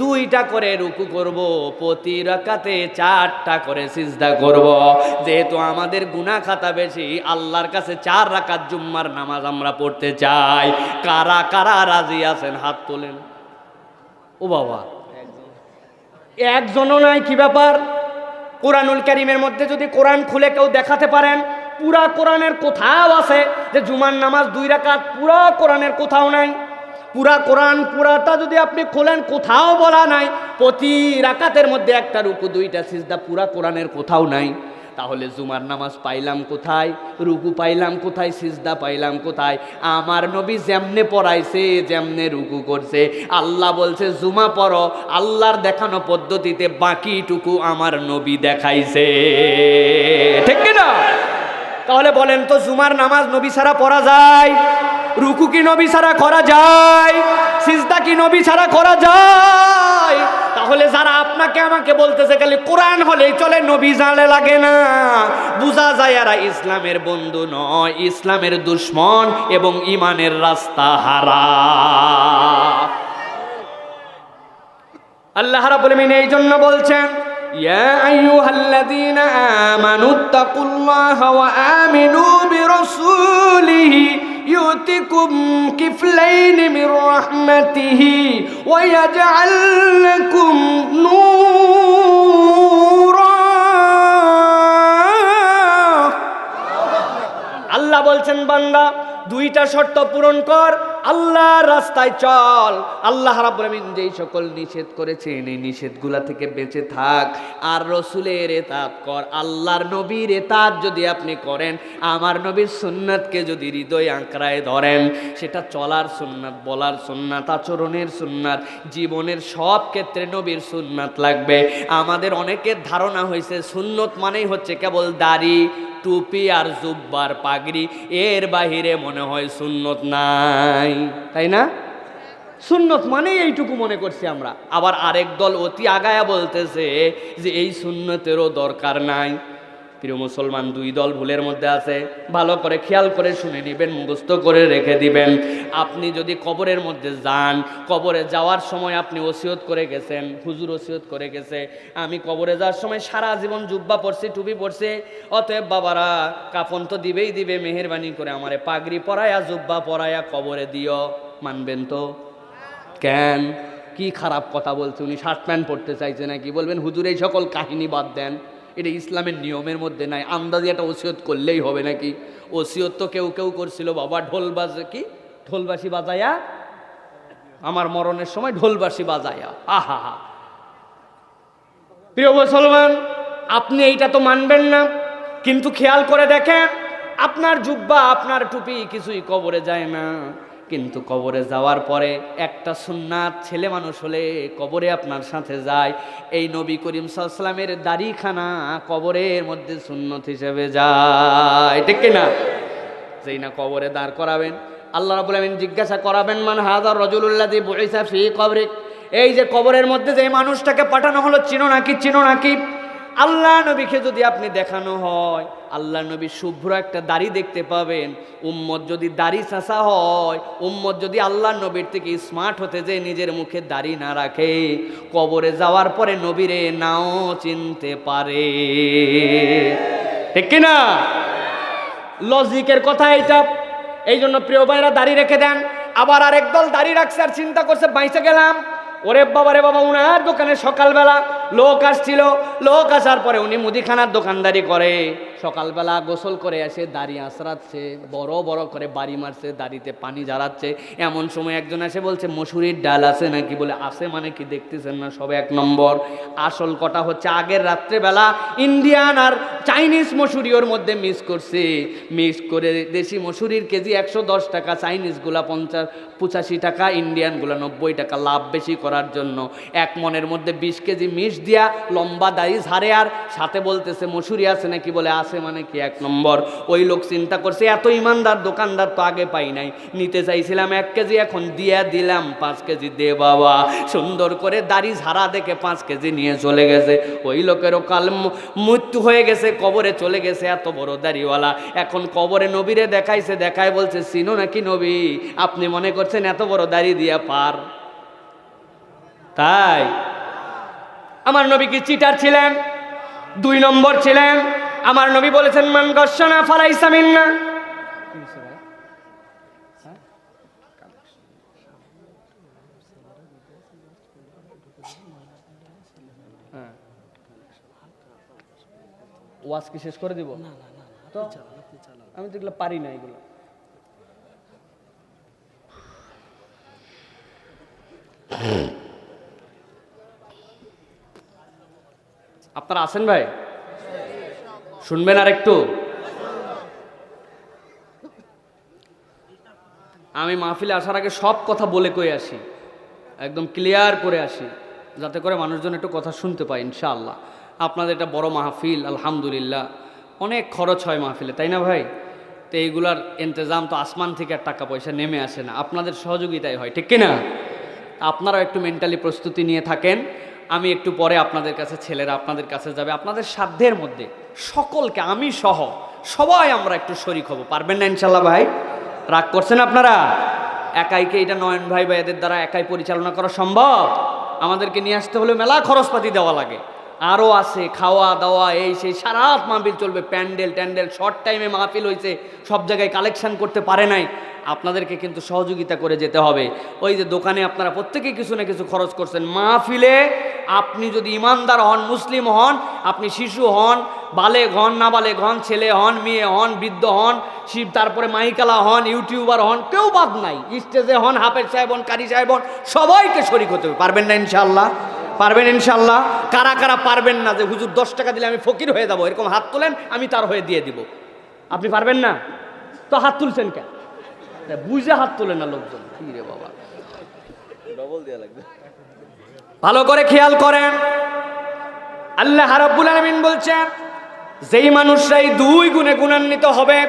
2টা করে রুকু করব, প্রতি রাকাতে 4টা করে সিজদা করব। যেহেতু আমাদের গুনাহ খাতা বেশি, আল্লাহর কাছে 4 রাকাত জুম্মার নামাজ আমরা পড়তে চাই। কারা কারা রাজি আছেন? হাত তোলেন। ও বাবা, একজনও নাই? কি ব্যাপার? কোরআনুল কারীমের মধ্যে যদি কোরআন খুলে কেউ দেখাতে পারেন, পুরা কোরআনের কোথাও আছে যে জুমার নামাজ 2 রাকাত? পুরা কোরআনের কোথাও নাই। পুরা কোরআন পুরাটা যদি আপনি খোলেন, কোথাও বলা নাই প্রতি রাকাতের মধ্যে 1টা রুকু 2টা সিজদা, পুরা কোরআনের কোথাও নাই। তাহলে জুমার নামাজ পাইলাম কোথায়? রুকু পাইলাম কোথায়? সিজদা পাইলাম কোথায়? আমার নবী যেমনে পড়াইছে, যেমনে রুকু করছে, আল্লাহ বলছে জুমা পড়ো, আল্লাহর দেখানো পদ্ধতিতে, বাকিটুকু আমার নবী দেখাইছে, ঠিক কিনা? তাহলে বলেন তো, জুমার নামাজ নবী ছাড়া পড়া যায়? রুকু কি নবী ছাড়া করা যায়? সিজদা কি নবী ছাড়া করা যায়? তাহলে যারা আপনাকে আমাকে বলতেছে খালি কোরআন হলেই চলে, নবী জানলে লাগে না, বুঝা যায় এরা ইসলামের বন্ধু নয়, ইসলামের দুশমন এবং ইমানের রাস্তা হারা। আল্লাহ রাব্বুল আমিন এই জন্য বলছেন, ইয়া আইয়ুহাল্লাযীনা আমানুত্তাকুল্লাহা ওয়া আমিনু বিরাসূলিহি يؤتكم كفلين من رحمته ويجعل لكم نورا আল্লাহ বলছেন বান্দা দুইটা শর্ত পূরণ কর, আল্লাহর রাস্তায় চল। আল্লাহ রাব্বুল আমিন যেই সকল নিষেধ করেছেন এই নিষেধগুলা থেকে বেঁচে থাক, আর রসুলের ইতাআত কর। আল্লাহর নবীর ইতাআত যদি আপনি করেন, আমার নবীর সুন্নাতকে যদি হৃদয় আঁকড়ায় ধরেন, সেটা চলার সুন্নাত, বলার সুন্নাত, আচরণের সুন্নাত, জীবনের সব ক্ষেত্রে নবীর সুন্নাত লাগবে। আমাদের অনেকের ধারণা হয়েছে সুন্নত মানেই হচ্ছে কেবল দাড়ি, টুপি আর জুব্বার পাগড়ি, এর বাহিরে মনে হয় সুন্নত নাই, তাই না? সুন্নত মানে এইটুকু মনে করছি আমরা। আবার আরেক দল অতি আগায়া বলতেছে যে এই সুন্নতেরও দরকার নাই। প্রিয় মুসলমান, দুই দল ভুলের মধ্যে আছে, ভালো করে খেয়াল করে শুনে নেবেন, মুখস্থ করে রেখে দিবেন। আপনি যদি কবরের মধ্যে যান, কবরে যাওয়ার সময় আপনি ওসিয়ত করে গেছেন, হুজুর ওসিয়ত করে গেছে আমি কবরে যাওয়ার সময় সারা জীবন জুব্বা পরছি, টুপি পরছি, অতএব বাবারা কাফন তো দিবেই দিবে, মেহেরবানি করে আমারে পাগড়ি পরায়া জুব্বা পরায়া কবরে দিও। মানবেন তো? কেন? কি খারাপ কথা বলছে উনি, শার্ট প্যান্ট পরতে চাইছে নাকি? বলবেন হুজুর এই সকল কাহিনী বাদ দেন, এটা ইসলামের নিয়মের মধ্যে নাই, আন্দাজে একটা ওসিয়ত করলেই হবে নাকি? ওসিয়ত তো কেউ কেউ করছিল বাবা ঢোলবাসি বাজায়া, আমার মরণের সময় ঢোলবাসি বাজায়া। আহা হা। প্রিয় মুসলমান, আপনি এইটা তো মানবেন না, কিন্তু খেয়াল করে দেখেন আপনার জুব্বা আপনার টুপি কিছুই কবরে যায় না, কিন্তু কবরে যাওয়ার পরে একটা সুন্নাত ছেলে মানুষ হলে কবরে আপনার সাথে যায়। এই নবী করিম সাল্লাল্লাহু আলাইহি ওয়াসাল্লামের দাড়িখানা কবরের মধ্যে সুন্নত হিসেবে যায়, ঠিক কি না? যেই না কবরে দাঁড় করাবেন, আল্লাহ রাব্বুল আমিন জিজ্ঞাসা করাবেন মান হাযার রাজুলুল্লাযী বুইসা ফী কবরিক, এই যে কবরের মধ্যে যে মানুষটাকে পাঠানো হলো চিনো নাকি, চিনো নাকি? আল্লাহ নবীকে যদি আপনি দেখানো হয়, আল্লাহ নবী শুভ্র একটা দাড়ি দেখতে পাবেন। উম্মত যদি দাড়ি চাচা হয়, উম্মত যদি আল্লাহ নবীর থেকে স্মার্ট হতে যে নিজের মুখে দাড়ি না রাখে, কবরে যাওয়ার পরে নবীরে নাও চিনতে পারে, ঠিক কিনা? লজিকের কথা এইটা। এই জন্য প্রিয় ভাইরা দাড়ি রেখে দেন। আবার আরেক দল দাড়ি রাখছে আর চিন্তা করছে বাইসে গেলাম, ওরে বাবা রে বাবা, উনার দোকানে সকালবেলা লোক আসছিল, লোক আসার পরে উনি মুদিখানার দোকানদারি করে, সকালবেলা গোসল করে এসে দাড়ি আঁচড়াচ্ছে, বড় বড় করে বাড়ি মারছে, দাড়িতে পানি ঝাড়াচ্ছে। এমন সময় একজন এসে বলছে মসুরির ডাল আছে নাকি? বলে আছে মানে কি, দেখতেছেন না সবে এক নম্বর। আসল কথা হচ্ছে আগের রাত্রেবেলা ইন্ডিয়ান আর চাইনিজ মসুরি ওর মধ্যে মিক্স করছে, মিক্স করে দেশি মসুরির কেজি 110 টাকা, চাইনিজগুলা 85 টাকা, ইন্ডিয়ানগুলা 90 টাকা, লাভ বেশি করার জন্য এক মনের মধ্যে 20 কেজি মিক্স দিয়া লম্বা দাড়ি ঝাড়ে, আর সাথে বলতেছে মসুরি আছে নাকি? বলে আছে মানে কি, এক নম্বর। ওই লোক চিন্তা করছে এত ইমানদার দোকানদার তো আগে পাই নাই, নিতে চাইছিলাম 1 কেজি, এখন দিয়া দিলাম 5 কেজি, দে বাবা। সুন্দর করে দাড়ি ঝাড়া দেখে 5 কেজি নিয়ে চলে গেছে। ওই লোকেরও কাল মৃত্যু হয়ে গেছে, কবরে চলে গেছে, এত বড় দাড়িওয়ালা। এখন কবরে নবীরে দেখাইছে, দেখায় বলছে চিনো নাকি নবী? আপনি মনে করছেন এত বড় দাড়ি দিয়া পার? তাই আমার নবী কি চিটার ছিলেন? 2 নম্বর ছিলেন। আমার নবী বলেছেন মান গাশশানা ফালাইসা মিন্না। ওয়াজ কি শেষ করে দিব? না না না, তো আমি তো এগুলো পারি না। এগুলো আপনারা আছেন ভাই? শুনবেন আর একটু? আমি মাহফিলে আসার আগে সব কথা বলে কই আসি, একদম ক্লিয়ার করে আসি, যাতে করে মানুষজন একটু কথা শুনতে পায় ইনশাআল্লাহ। আপনাদের এটা বড় মাহফিল, আলহামদুলিল্লাহ, অনেক খরচ হয় মাহফিলে, তাই না ভাই? তো এইগুলার ইন্তজাম তো আসমান থেকে আর টাকা পয়সা নেমে আসে না, আপনাদের সহযোগিতাই হয়, ঠিক কিনা? আপনারাও একটু মেন্টালি প্রস্তুতি নিয়ে থাকেন। আমি একটু পরে আপনাদের কাছে, ছেলেরা আপনাদের কাছে যাবে, আপনাদের সাধ্যের মধ্যে সকলকে, আমি সহ সবাই আমরা একটু শরীক হব। পারবেন না ইনশাল্লাহ ভাই? রাগ করছেন আপনারা? একাইকে এটা নয়ন ভাই বা এদের দ্বারা একাই পরিচালনা করা সম্ভব? আমাদেরকে নিয়ে আসতে হলে মেলা খরচপাতি দেওয়া লাগে। আরও আছে খাওয়া দাওয়া এই সেই সারা রাত মাহফিল চলবে, প্যান্ডেল ট্যান্ডেল, শর্ট টাইমে মাহফিল হয়েছে, সব জায়গায় কালেকশন করতে পারে নাই। আপনাদেরকে কিন্তু সহযোগিতা করে যেতে হবে। ওই যে দোকানে আপনারা প্রত্যেকেই কিছু না কিছু খরচ করছেন, মাহফিলে আপনি যদি ইমানদার হন, মুসলিম হন, আপনি শিশু হন, বালেগ হন, নাবালেগ হন, ছেলে হন, মেয়ে হন, বৃদ্ধ হন, শিব, তারপরে মাইকালা হন, ইউটিউবার হন, কেউ বাদ নাই, স্টেজে হন, হাফেজ সাহেব হন, কারি সাহেব হন, সবাইকে শরীক হতে হবে। পারবেন না ইনশাআল্লাহ? পারবেন ইনশাআল্লাহ? কারা কারা পারবেন না যে হুজুর 10 টাকা দিলে আমি ফকির হয়ে যাবো, এরকম হাত তোলেন, আমি তার হয়ে দিয়ে দিব। আপনি পারবেন না তো হাত তুলছেন কেন? বুঝে হাত তোলেন না লোকজন। কি রে বাবা, ডবল দেয়া লাগবে। ভালো করে খেয়াল করেন, আল্লাহ রাব্বুল আলামিন বলছেন যেই মানুষরাই 2 গুণে গুণান্বিত হবে,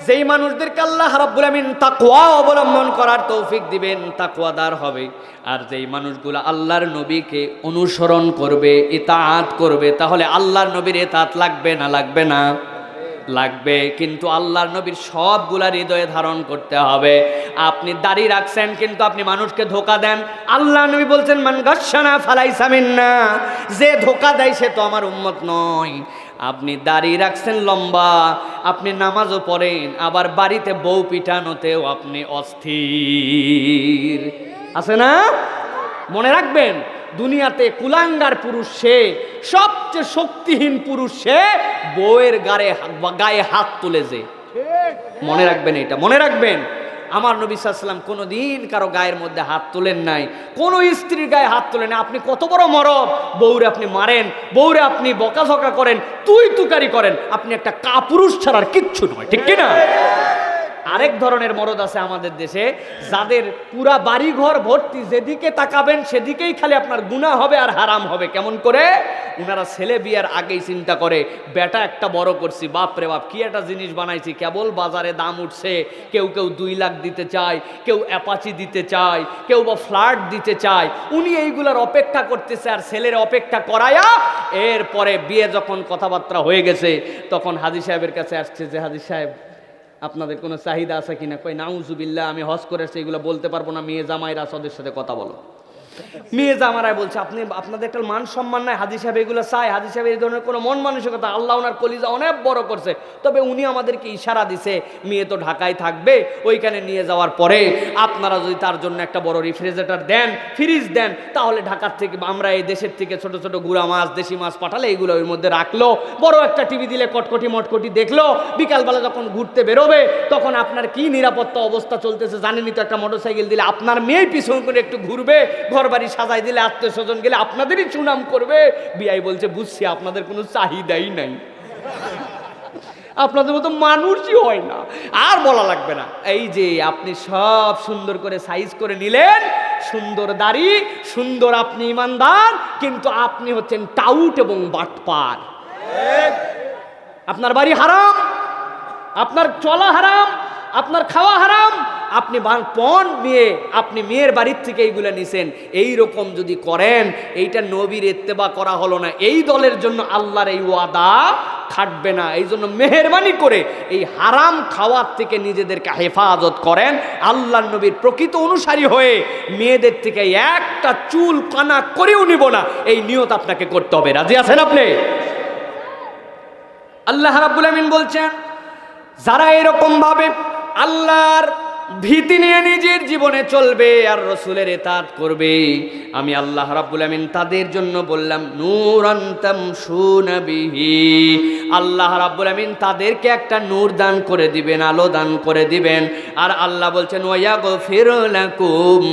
যেই মানুষদেরকে আল্লাহ রাব্বুল আলামিন তাকওয়া অবলম্বন করার তৌফিক দিবেন, তাকওয়াদার হবে, আর যেই মানুষগুলো আল্লাহর নবীকে অনুসরণ করবে, ইতাআত করবে, তাহলে আল্লাহর নবীর ইতাআত লাগবে না লাগবে না? লাগবে। কিন্তু আল্লাহর নবীর সবগুলা হৃদয়ে ধারণ করতে হবে। আপনি দাড়ি রাখছেন কিন্তু আপনি মানুষকে ধোকা দেন, আল্লাহ নবী বলছেন মান গাশশানা ফালাইসা মিন্না, যে ধোকা দেয় সে তো আমার উম্মত নয়। আপনি দাড়ি রাখছেন লম্বা, আপনি নামাজও পড়েন, আবার বাড়িতে বউ পিটানোতেও আপনি অস্থির, আছে না? মনে রাখবেন, দুনিয়াতে কুলাঙ্গার পুরুষ সে, সবচেয়ে শক্তিহীন পুরুষ সে, বউয়ের গায়ে হাত তুলে যে। মনে রাখবেন এটা, মনে রাখবেন। আমার নবী সাল্লাল্লাহু আলাইহি ওয়াসাল্লাম কোনোদিন কারো গায়ের মধ্যে হাত তোলেন নাই, কোনো স্ত্রীর গায়ে হাত তোলেন নাই। আপনি কত বড় মরদ, বউরে আপনি মারেন, বউরে আপনি বকাঝকা করেন, তুই তুকারি করেন, আপনি একটা কাপুরুষ ছাড়ার কিচ্ছু নয়, ঠিক কিনা? আরেক ধরনের মরদ আছে আমাদের দেশে, যাদের পুরা বাড়ি ঘর ভর্তি, যেদিকে তাকাবেন সেদিকেই খালি আপনার গুনাহ হবে আর হারাম হবে। কেমন করে? উনারা ছেলে বিয়ার আগেই চিন্তা করে, বেটা একটা বড় করছি, বাপ রে বাপ কি একটা জিনিস বানাইছি, কেবল বাজারে দাম উঠছে, কেউ 2 লাখ দিতে চায়, কেউ অ্যাপাচি দিতে চায়, কেউ বা ফ্ল্যাট দিতে চায়, উনি এইগুলার অপেক্ষা করতেছে, আর ছেলের অপেক্ষা করায়া এরপরে বিয়ে যখন কথাবার্তা হয়ে গেছে, তখন হাজী সাহেবের কাছে আসছে যে হাজী সাহেব আপনাদের কোনো চাহিদা আছে কিনা? কই নাউজুবিল্লাহ, আমি হজ করেছি, এগুলো বলতে পারবো না, মেয়ে জামাইরা ওদের সাথে কথা বলো। মেয়ে জামারাই বলছে আপনি, আপনাদের একটা মান সম্মান নাই, হাজী সাহেব এগুলো চাই। হাজী সাহেব এই ধরনের কোনো মন মানসিকতা, আল্লাহ ওনার কলিজা অনেক বড় করছে, তবে উনি আমাদেরকে ইশারা দিছে মেয়ে তো ঢাকায় থাকবে, ওইখানে নিয়ে যাওয়ার পরে আপনারা যদি তার জন্য একটা বড় রেফ্রিজারেটর দেন, ফ্রিজ দেন, তাহলে ঢাকার থেকে আমরা এই দেশের থেকে ছোট ছোট গুড়া মাছ, দেশি মাছ পাঠালে এইগুলো ওর মধ্যে রাখলো, বড় একটা টিভি দিলে কটকটি মটকটি দেখলো, বিকালবেলা যখন ঘুরতে বেরোবে তখন আপনার কি নিরাপত্তা অবস্থা চলতেছে জানেনই তো। একটা মোটরসাইকেল দিলে আপনার মেয়ে পিছন করে একটু ঘুরবে, ঘর বাড়ি সাজাই দিলে আত্মীয় স্বজন গেলে আপনাদেরই সুনাম করবে। বিআই বলছে বুঝছি আপনাদের কোনো চাহিদাই নাই, আপনাদের মতো মানুষই হয় না, আর বলা লাগবে না। এই যে আপনি সব সুন্দর করে সাইজ করে নিলেন, সুন্দর দাড়ি, সুন্দর আপনি ইমানদার, কিন্তু আপনি হচ্ছেন টাউট এবং বাটপার। আপনার বাড়ি হারাম, আপনার চলা হারাম, আপনার খাওয়া হারাম, আপনি পণ নিয়ে আপনি মেয়ের বাড়ির থেকে এইগুলো নিছেন। এই রকম যদি করেন, এইটা নবীর ইত্তেবা করা হলো না, এই দলের জন্য আল্লাহর এই ওয়াদা খাটবে না। এই জন্য মেহেরবানি করে এই হারাম খাওয়ার থেকে নিজেদেরকে হেফাজত করেন। আল্লাহর নবীর প্রকৃত অনুসারী হয়ে মেয়েদের থেকে একটা চুল কানা করেও নিব না, এই নিয়ত আপনাকে করতে হবে। রাজি আছেন আপনি? আল্লাহ রাব্বুল আমিন বলছেন, যারা এরকম ভাবে আল্লাহর ভীতি নিয়ে নিজের জীবনে চলবে আর রাসূলের ইতাআত করবে, আমি আল্লাহ রাব্বুল আমিন তাদের জন্য বললাম নূরান তামশুনা বিহি। আল্লাহ রাব্বুল আমিন তাদেরকে একটা নূর দান করে দিবেন, আলো দান করে দিবেন। আর আল্লাহ বলছেন ওয়ায়াগফির লাকুম,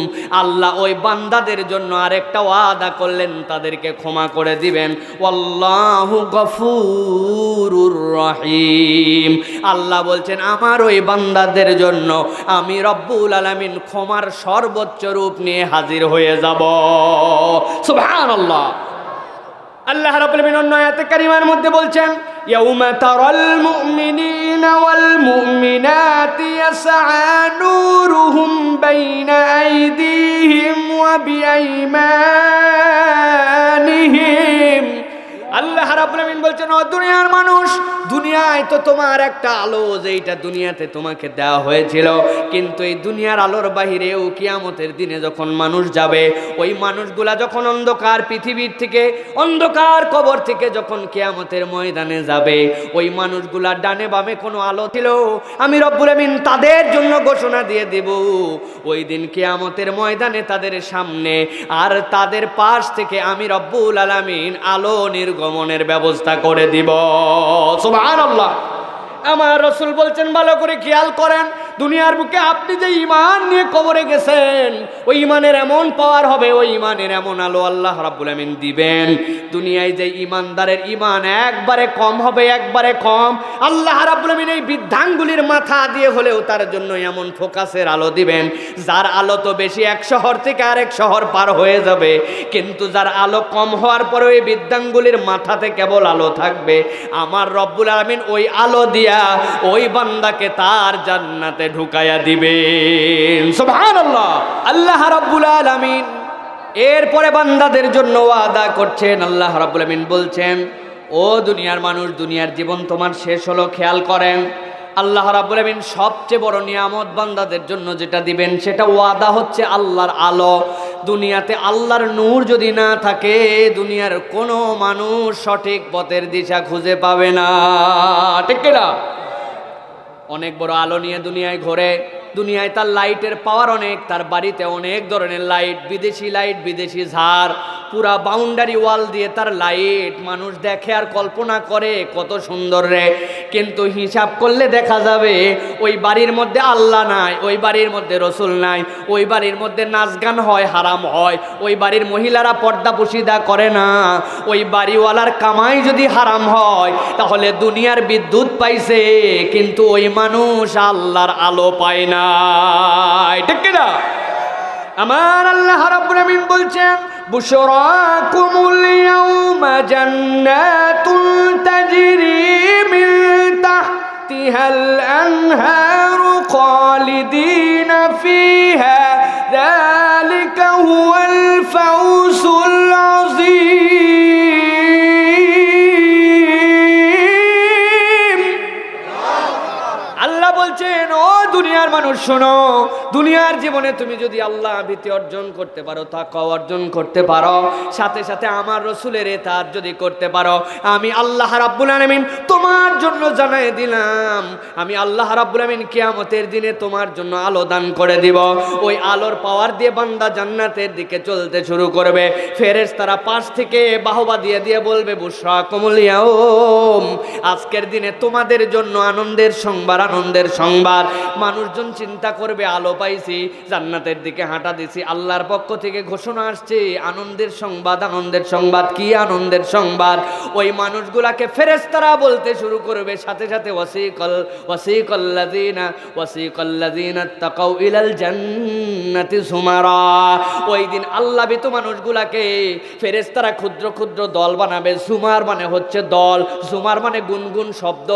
আল্লাহ ওই বান্দাদের জন্য আরেকটা ওয়াদা করলেন, তাদেরকে ক্ষমা করে দিবেন। ওয়াল্লাহু গফুরুর রহিম, আল্লাহ বলছেন আমার ওই বান্দাদের জন্য আমি রব্বুল আলামিন ক্ষমার সর্বোচ্চ রূপ নিয়ে হাজির হয়ে যাব। সুবহানাল্লাহ। আল্লাহ রাব্বুল আলামিন অন্য আয়াতে কারিমার মধ্যে বলছেন ইয়াউমা তারাল মুমিনিনা ওয়াল মুমিনাতি ইয়াসআ নূরুহুম বাইনা আইদিহিম ওয়া বিআইমানিহিম। আল্লাহ রাব্বুল আমিন বলছেন, ও দুনিয়ার মানুষ, দুনিয়ায় তো তোমার একটা আলো, যেইটা দুনিয়াতে তোমাকে দেওয়া হয়েছিল, কিন্তু এই দুনিয়ার আলোর বাহিরেও কিয়ামতের দিনে যখন মানুষ যাবে, ওই মানুষগুলা যখন অন্ধকার পৃথিবীর থেকে, অন্ধকার কবর থেকে যখন কিয়ামতের ময়দানে যাবে, ওই মানুষগুলা ডানে বামে কোনো আলো ছিল, আমি রব্বুল আমিন তাদের জন্য ঘোষণা দিয়ে দেব, ওই দিন কিয়ামতের ময়দানে তাদের সামনে আর তাদের পাশ থেকে আমি রব্বুল আলামিন আলো নির্গমনের ব্যবস্থা করে দিব। সুবহানাল্লাহ। আমার রাসূল বলছেন, ভালো করে খেয়াল করেন, দুনিয়ার বুকে আপনি যে ঈমান নিয়ে কবরে গেছেন, ওই ঈমানের এমন পাওয়ার হবে, ওই ঈমানের এমন আলো আল্লাহ রাব্বুল আমিন দিবেন, দুনিয়ায় যে ঈমানদারের ঈমান একবারে কম হবে, একবারে কম, আল্লাহ রাব্বুল আমিন এই বিধানগুলির মাথা দিয়ে হলেও তার জন্য এমন ফোকাসের আলো দিবেন, যার আলো তো বেশি এক শহর থেকে আরেক শহর পার হয়ে যাবে, কিন্তু যার আলো কম হওয়ার পরে ওই বিধানগুলির মাথাতে কেবল আলো থাকবে, আমার রব্বুল আমিন ওই আলো দিয়া ওই বান্দাকে তার জান্নাতে ঢুকায়া দিবেন। সুবহানাল্লাহ। আল্লাহ রাব্বুল আলামিন এরপরে বান্দাদের জন্য ওয়াদা করছেন। আল্লাহ রাব্বুল আমিন বলছেন, ও দুনিয়ার মানুষ, দুনিয়ার জীবন তোমার শেষ হলো, খেয়াল করেন, আল্লাহ রাব্বুল আমিন সবচেয়ে বড় নিয়ামত বান্দাদের জন্য যেটা দিবেন, সেটা ওয়াদা হচ্ছে আল্লাহর আলো। দুনিয়াতে আল্লাহর নূর যদি না থাকে, দুনিয়ার কোনো মানুষ সঠিক পথের দিশা খুঁজে পাবে না, ঠিক কিনা? অনেক বড় আলো নিয়ে দুনিয়ায় ঘোরে, দুনিয়ায় তার লাইটের পাওয়ার অনেক, তার বাড়িতে অনেক ধরনের লাইট, বিদেশি ঝাড়, পুরা বাউন্ডারি ওয়াল দিয়ে তার লাইট, মানুষ দেখে আর কল্পনা করে কত সুন্দর রে, কিন্তু হিসাব করলে দেখা যাবে ওই বাড়ির মধ্যে আল্লাহ নাই, ওই বাড়ির মধ্যে রসুল নাই, ওই বাড়ির মধ্যে নাচ গান হয়, হারাম হয়, ওই বাড়ির মহিলারা পর্দা পুশিদা করে না, ওই বাড়িওয়ালার কামাই যদি হারাম হয়, তাহলে দুনিয়ার বিদ্যুৎ পাইছে, কিন্তু ওই মানুষ আল্লাহর আলো পায় না, ঠিক কিনা? আমার আল্লাহ রাব্বুল আমিন বলছেন, বুশরাকুমুল ইয়াউমা জান্নাতুন তাজরি মিন তাহতিহাল আনহারু খালিদিনা ফিহা যালিকা হুয়াল ফাউজুল আযীম। আল্লাহ বলছেন, ও দুনিয়ার মানুষ শোনো, দুনিয়ার জীবনে তুমি যদি আল্লাহ ভীতি অর্জন করতে পারো, তাকওয়া অর্জন করতে পারো, সাথে সাথে আমার রাসূলের ইতাআত যদি করতে পারো, আমি আল্লাহ রাব্বুল আলামিন তোমার জন্য জানাই দিলাম, আমি আল্লাহ রাব্বুল আলামিন কিয়ামতের দিনে তোমার জন্য আলো দান করে দিব। ওই আলোর পাওয়ার দিয়ে বান্দা জান্নাতের দিকে চলতে শুরু করবে, ফেরেশতারা পাশ থেকে বাহবা দিয়ে দিয়ে বলবে, বুশরাকুমুল ইয়াউম, আজকের দিনে তোমাদের জন্য আনন্দের সংবাদ, আনন্দের সংবাদ। মানুষজন চিন্তা করবে, আলো পাইছি, জান্নাতের দিকে হাঁটা দিছি, আল্লাহর পক্ষ থেকে ঘোষণা আসছে আনন্দের সংবাদ, আনন্দের সংবাদ। কি আনন্দের সংবাদ? ওই মানুষগুলাকে ফেরেশতারা বলতে শুরু করবে, সাথে সাথে ওয়াসিকাল্লাযীনা তাকাউ ইলাল জান্নাতি যুমারা। ওই দিন আল্লাহ ভীত মানুষগুলাকে ফেরেশতারা ক্ষুদ্র ক্ষুদ্র দল বানাবে। জুমার মানে হচ্ছে দল, জুমার মানে গুনগুন শব্দ।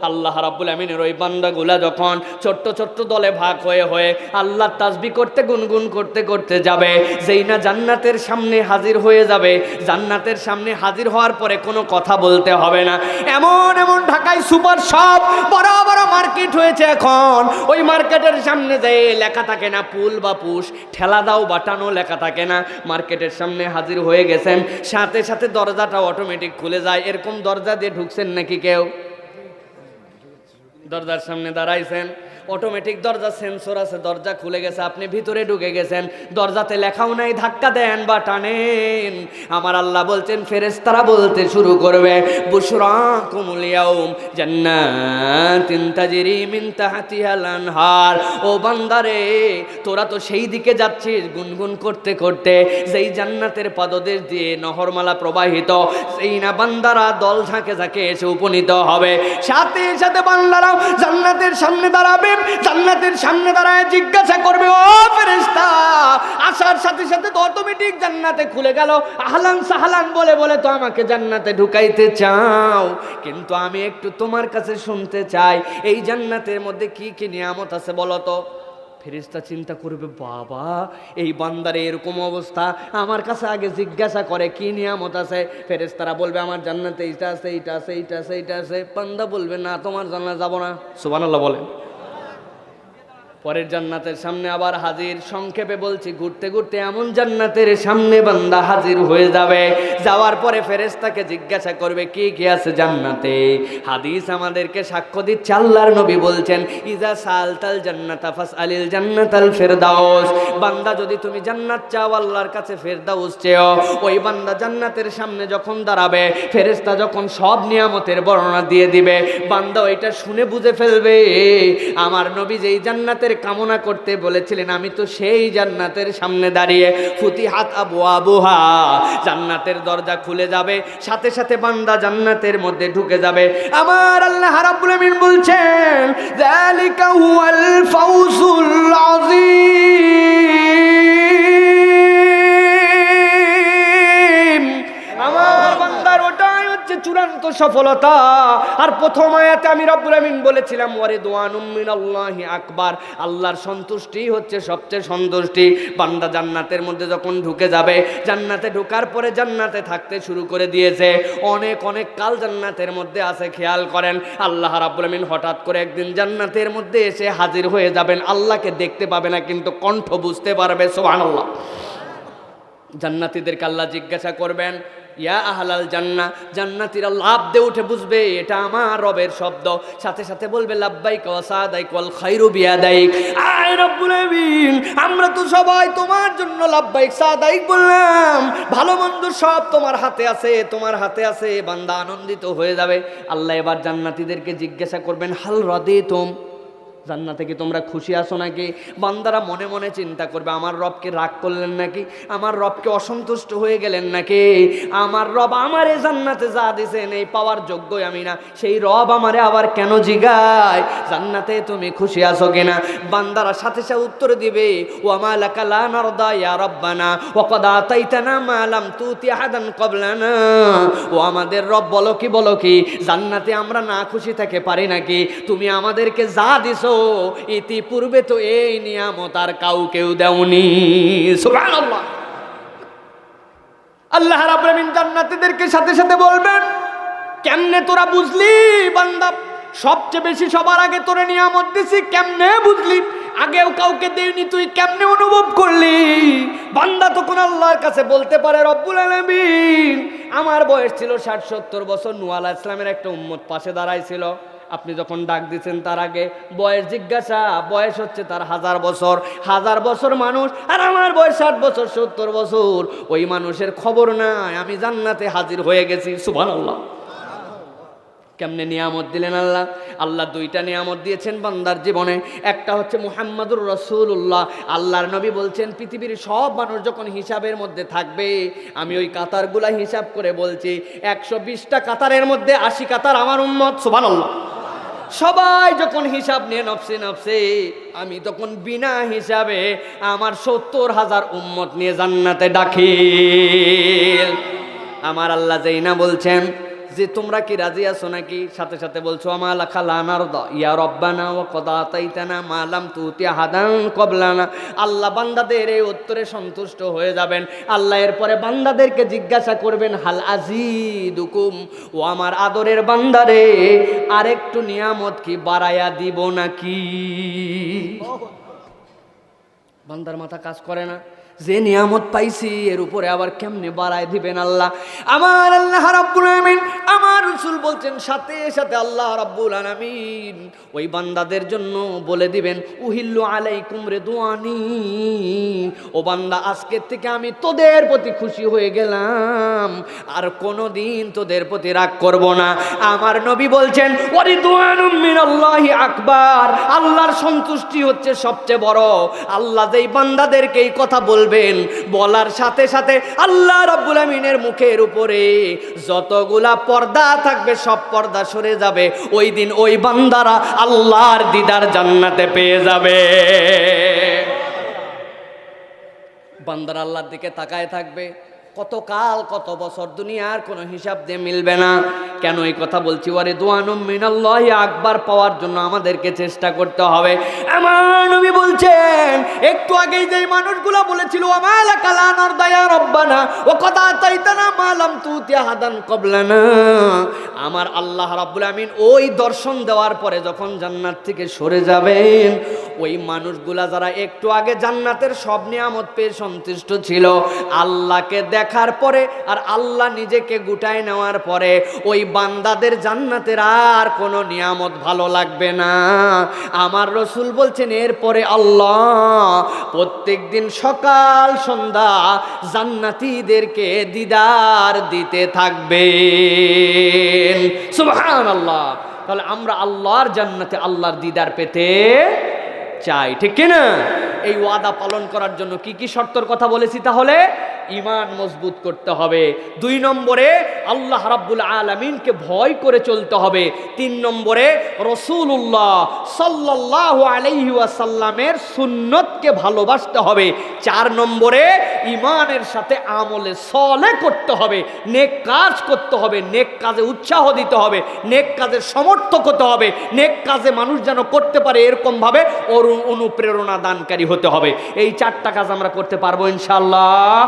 আল্লাহ রাব্বুল আমিনের ওই বান্দাগুলা যখন ছোট্ট ছোট্ট দলে ভাগ হয়ে হয়ে আল্লাহ তাসবিহ করতে গুনগুন করতে করতে যাবে, যেই না জান্নাতের সামনে হাজির হয়ে যাবে, জান্নাতের সামনে হাজির হওয়ার পরে কোনো কথা বলতে হবে না। এমন এমন ঢাকায় সুপার শপ, বড় বড় মার্কেট হয়েছে এখন, ওই মার্কেটের সামনে যে লেখা থাকে না পুল বা পুশ, ঠেলা দাও বাটানো লেখা থাকে না, মার্কেটের সামনে হাজির হয়ে গেছেন, সাথে সাথে দরজাটা অটোমেটিক খুলে যায়। এরকম দরজা দিয়ে ঢুকছেন নাকি কেউ? দরজার সামনে দাঁড়াইছেন, অটোমেটিক দরজা সেন্সর আছে, দরজা খুলে গেছে, আপনি ভিতরে ঢুকে গেছেন, দরজাতে লেখাও নাই, ধাক্কা দেন বা টানেন, আমার আল্লাহ বলছেন ফেরেশতারা বলতে শুরু করবে, বুশরাকুমুল ইয়াউম জান্নাতিন তাজরি মিন তাহতিহাল আনহার। ও বান্দারে, তোরা তো সেই দিকে যাচ্ছিস গুনগুন করতে করতে, যেই জান্নাতের পাদদেশ দিয়ে নহরমালা প্রবাহিত, সেই না বান্দারা দল ঝাঁকে ঝাঁকে এসে উপনীত হবে। সাথে সাথে বান্দারা জান্নাতের সামনে দাঁড়াবে, জান্নাতের সামনে দাঁড়ায় জিজ্ঞাসা করবে, ও ফেরেশতা, আসার সাথে সাথে তো অটোমেটিক জান্নাতে খুলে গেল, আহলান সাহলান বলে বলে তো আমাকে জান্নাতে ঢুকাইতে চাও, কিন্তু আমি একটু তোমার কাছে শুনতে চাই, এই জান্নাতের মধ্যে কি কি নিয়ামত আছে বলো তো। ফেরেশতা চিন্তা করবে, বাবা এই বান্দার এরকম অবস্থা, আমার কাছে আগে জিজ্ঞাসা করে কি নিয়ামত আছে। ফেরেশতারা বলবে আমার জান্নাতে এইটা আছে, এইটা আছে, এইটা আছে, এইটা আছে। বান্দা বলবে না, তোমার জান্নাত যাব না। সুবহানাল্লাহ বলেন। পরের জান্নাতের সামনে আবার হাজির। সংক্ষেপে বলছি, ঘুরতে ঘুরতে এমন জান্নাতের সামনে বান্দা হাজির হয়ে যাবে, যাওয়ার পরে ফেরেশতাকে জিজ্ঞাসা করবে কি কি আছে জান্নাতে। হাদিস আমাদেরকে সাক্ষ্য দিচ্ছে, আল্লাহর নবী বলছেন, ইজা সালতাল জান্নাতা ফাসআলিল জান্নাতাল ফিরদাউস। বান্দা যদি তুমি জান্নাত চাও, আল্লাহর কাছে ফিরদাউস চেও। ওই বান্দা জান্নাতের সামনে যখন দাঁড়াবে, ফেরেশতা যখন সব নিয়ামতের বর্ণনা দিয়ে দিবে, বান্দা ওইটা শুনে বুঝে ফেলবে আমার নবী যেই জান্নাতের কামনা করতে বলেছিলেন, আমি তো সেই জান্নাতের সামনে দাঁড়িয়ে। ফুতিহাত আবওয়াবুহা, জান্নাতের দরজা খুলে যাবে, সাথে সাথে বান্দা জান্নাতের মধ্যে ঢুকে যাবে। আমার আল্লাহ রাব্বুল আমিন বলছেন, যালিকা হুয়াল ফাউজুল আযীম। আমার বান্দার ওটাই হচ্ছে চূড়ান্ত সফলতা। আর প্রথম আয়াতে আমি রব্বুল আমিন বলেছিলাম, ওয়ারিদওয়ানুম মিনাল্লাহি আকবার, আল্লাহর সন্তুষ্টি হচ্ছে সবচেয়ে সন্তুষ্টি। বান্দা জান্নাতের মধ্যে যখন ঢুকে যাবে, জান্নাতে ঢোকার পরে জান্নাতে থাকতে শুরু করে দিয়েছে, অনেক অনেক কাল জান্নাতের মধ্যে আছে। খেয়াল করেন, আল্লাহ রাব্বুল আমিন হঠাৎ করে একদিন জান্নাতের মধ্যে এসে হাজির হয়ে যাবেন। আল্লাহকে দেখতে পাবে না, কিন্তু কণ্ঠ বুঝতে পারবে। সুবহানাল্লাহ। জান্নাতীদেরকে আল্লাহ জিজ্ঞাসা করবেন, ইয়া আহলাল জান্নাহ, জান্নাতীরা লাফ দিয়ে উঠে বুঝবে এটা আমার রবের শব্দ। সাথে সাথে বলবে, লাব্বাইক ওয়া সাদাইক ওয়াল খায়রু বিয়াদাইক। আয় রব্বুল আমিন, আমরা তো সবাই তোমার জন্য লাব্বাইক সাদাইক বললাম, ভালো মন্দ সব তোমার হাতে আছে, তোমার হাতে আছে। বান্দা আনন্দিত হয়ে যাবে। আল্লাহ এবার জান্নাতীদেরকে জিজ্ঞাসা করবেন, হাল রাদিতুম, জান্নাতে কি তোমরা খুশি আছো নাকি? বান্দারা মনে মনে চিন্তা করবে, আমার রবকে রাগ করলেন নাকি, আমার রবকে অসন্তুষ্ট হয়ে গেলেন নাকি, আমার রব আমারে জান্নাতে যা দিছেন এই পাওয়ার যোগ্যই আমি না, সেই রব আমারে আবার কেন জিগায় জান্নাতে তুমি খুশি আছো কিনা? বান্দারা সাথে সাথে উত্তর দিবে, ওয়া মা লাকা লা নারদা ইয়া রাব্বানা ওয়া ক্বাদ আতাইতানা মা লাম তুতি আহাদান ক্বাবলানা। ও আমাদের রব, বলো কি জান্নাতে আমরা না খুশি থাকতে পারি নাকি? তুমি আমাদেরকে যা দিছো ইতিপূর্বে তো এই নিয়ামত আর কাউকেও দেওনি। সুবহানাল্লাহ। আল্লাহ রাব্বুল আমিন জান্নাতীদেরকে সাথে সাথে বলবেন, কেমনে তোরা বুঝলি বান্দা, সবচেয়ে বেশি সবার আগে তোরে নিয়ামত দিছি, কেমনে বুঝলি? আগেও কাউকে দেইনি, তুই কেমনে অনুভব করলি? বান্দা তখন আল্লাহর কাছে বলতে পারে, রব্বুল আলামিন, আমার বয়স ছিল 60-70 বছর, নূহ আলাইহিস সালামের একটা উম্মত পাশে দাঁড়াইছিল, আপনি যখন ডাক দিচ্ছেন তার আগে বয়স জিজ্ঞাসা, বয়স হচ্ছে তার 1000 বছর, 1000 বছর মানুষ, আর আমার বয়স 60 বছর 70 বছর, ওই মানুষের খবর নাই আমি জান্নাতে হাজির হয়ে গেছি। সুবহানাল্লাহ। কেমনে নিয়ামত দিলেন আল্লাহ? আল্লাহ দুইটা নিয়ামত দিয়েছেন বান্দার জীবনে। একটা হচ্ছে মুহাম্মাদুর রাসূলুল্লাহ, আল্লাহর নবী বলছেন, পৃথিবীর সব মানুষ যখন হিসাবের মধ্যে থাকবে, আমি ওই কাতারগুলা হিসাব করে বলছি, 120টা কাতারের মধ্যে 80 কাতার আমার উম্মত। সুবহানাল্লাহ। সবাই যখন হিসাব নিয়ে নফসে নফসে, আমি তখন বিনা হিসাবে আমার 70,000 উম্মত নিয়ে জান্নাতে দাখিল। আমার আল্লাহ যেই না বলছেন যে তোমরা কি রাজি আছো নাকি, সাথে সাথে বলছো, আমা লাকা লা নারদা ইয়া রব্বানা ওয়া ক্বাদ আতাইতানা মা লাম তুতি আহাদান ক্বাবলানা। আল্লাহ বান্দাদের এই উত্তরে সন্তুষ্ট হয়ে যাবেন। আল্লাহ এরপরে বান্দাদেরকে জিজ্ঞাসা করবেন, হাল আজিদুকুম, ও আমার আদরের বান্দারে, আরেকটু নিয়ামত কি বাড়ায়া দিব নাকি? বান্দার মাথা কাজ করে না, যে নিয়ামত পাইছি এর উপরে আবার কেমনে বাড়ায় দিবেন আল্লাহ? আমার আল্লাহ রাব্বুল আলামিন, আমার রাসূল বলছেন, সাথে সাথে আল্লাহ রাব্বুল আলামিন ওই বান্দাদের জন্য বলে দিবেন, উহিল্লু আলাইকুম রিদওয়ানি, ও বান্দা আজকের থেকে আমি তোদের প্রতি খুশি হয়ে গেলাম, আর কোনোদিন তোদের প্রতি রাগ করব না। আমার নবী বলছেন, ওয়ারিদওয়ানুম মিনাল্লাহি আকবার, আল্লাহর সন্তুষ্টি হচ্ছে সবচেয়ে বড়। আল্লাহ যেই বান্দাদেরকে এই কথা বলবেন, বলার সাথে সাথে আল্লাহ রাব্বুল আমিনের মুখের উপরে যতগুলা পর্দা থাকবে সব পর্দা সরে যাবে। ওই দিন ওই বান্দারা আল্লাহর দিদার জান্নাতে পেয়ে যাবে। বান্দারা আল্লাহর দিকে তাকায় থাকবে, কতকাল কত বছর দুনিয়ার কোনো হিসাব দিয়ে মিলবে না। কেন এই কথা বলছি? ওয়ারে দুআনুম মিনাল্লাহি আকবার পাওয়ার জন্য আমাদেরকে চেষ্টা করতে হবে। আমার নবী বলছেন, একটু আগেই যেই মানুষগুলো বলেছিল আমালাকা লা নারদা ইয়া রব্বানা ওয়া কদ আতাইতানা মা লাম তুতি আহাদান ক্বাবলানা, আমার আল্লাহ রাব্বুল আমিন ওই দর্শন দেওয়ার পরে যখন জান্নাত থেকে সরে যাবেন, ওই মানুষগুলা যারা একটু আগে জান্নাতের সব নিয়ামত পেয়ে সন্তুষ্ট ছিল, আল্লাহকে দেখার পরে আর আল্লাহ নিজেকে গুটায় নেওয়ার পরে ওই বান্দাদের জান্নাতের আর কোনো নিয়ামত ভালো লাগবে না। আমার রাসূল বলছেন, এরপরে আল্লাহ প্রত্যেকদিন সকাল সন্ধ্যা জান্নাতীদেরকে দিদার দিতে থাকবেন। সুবহানাল্লাহ। তাহলে আমরা আল্লাহর জান্নাতে আল্লাহর দিদার পেতে চাই, ঠিক কিনা? এই ওয়াদা পালন করার জন্য কি কি শর্তের কথা বলেছি? তাহলে ঈমান মজবুত করতে হবে। 2 নম্বরে আল্লাহ রাব্বুল আলামিনকে ভয় করে চলতে হবে। 3 নম্বরে রাসূলুল্লাহ সাল্লাল্লাহু আলাইহি ওয়াসাল্লামের সুন্নতকে ভালোবাসতে হবে। 4 নম্বরে ঈমানের সাথে আমলে সালেহ করতে হবে, নেক কাজ করতে হবে, নেক কাজে উৎসাহ দিতে হবে, নেক কাজের সমর্থক হতে হবে, নেক কাজে মানুষ যেন করতে পারে এরকম ভাবে অনুপ্রেরণা দানকারী হতে হবে। এই 4টা কাজ আমরা করতে পারবো ইনশাআল্লাহ।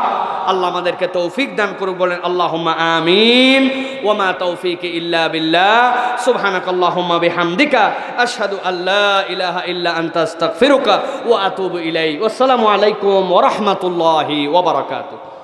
আল্লাহ আমাদেরকে তৌফিক দান করুক, বলেন আল্লাহুম্মা আমিন। ওয়া মা তাওফীকি ইল্লা বিল্লাহ। সুবহানাকাল্লাহুম্মা বিহামদিকা আশহাদু আল্লা ইলাহা ইল্লা আনতা আস্তাগফিরুকা ওয়া আতুবু ইলাইক। ওয়াসসালামু আলাইকুম ওয়া রাহমাতুল্লাহি ওয়া বারাকাতুহু।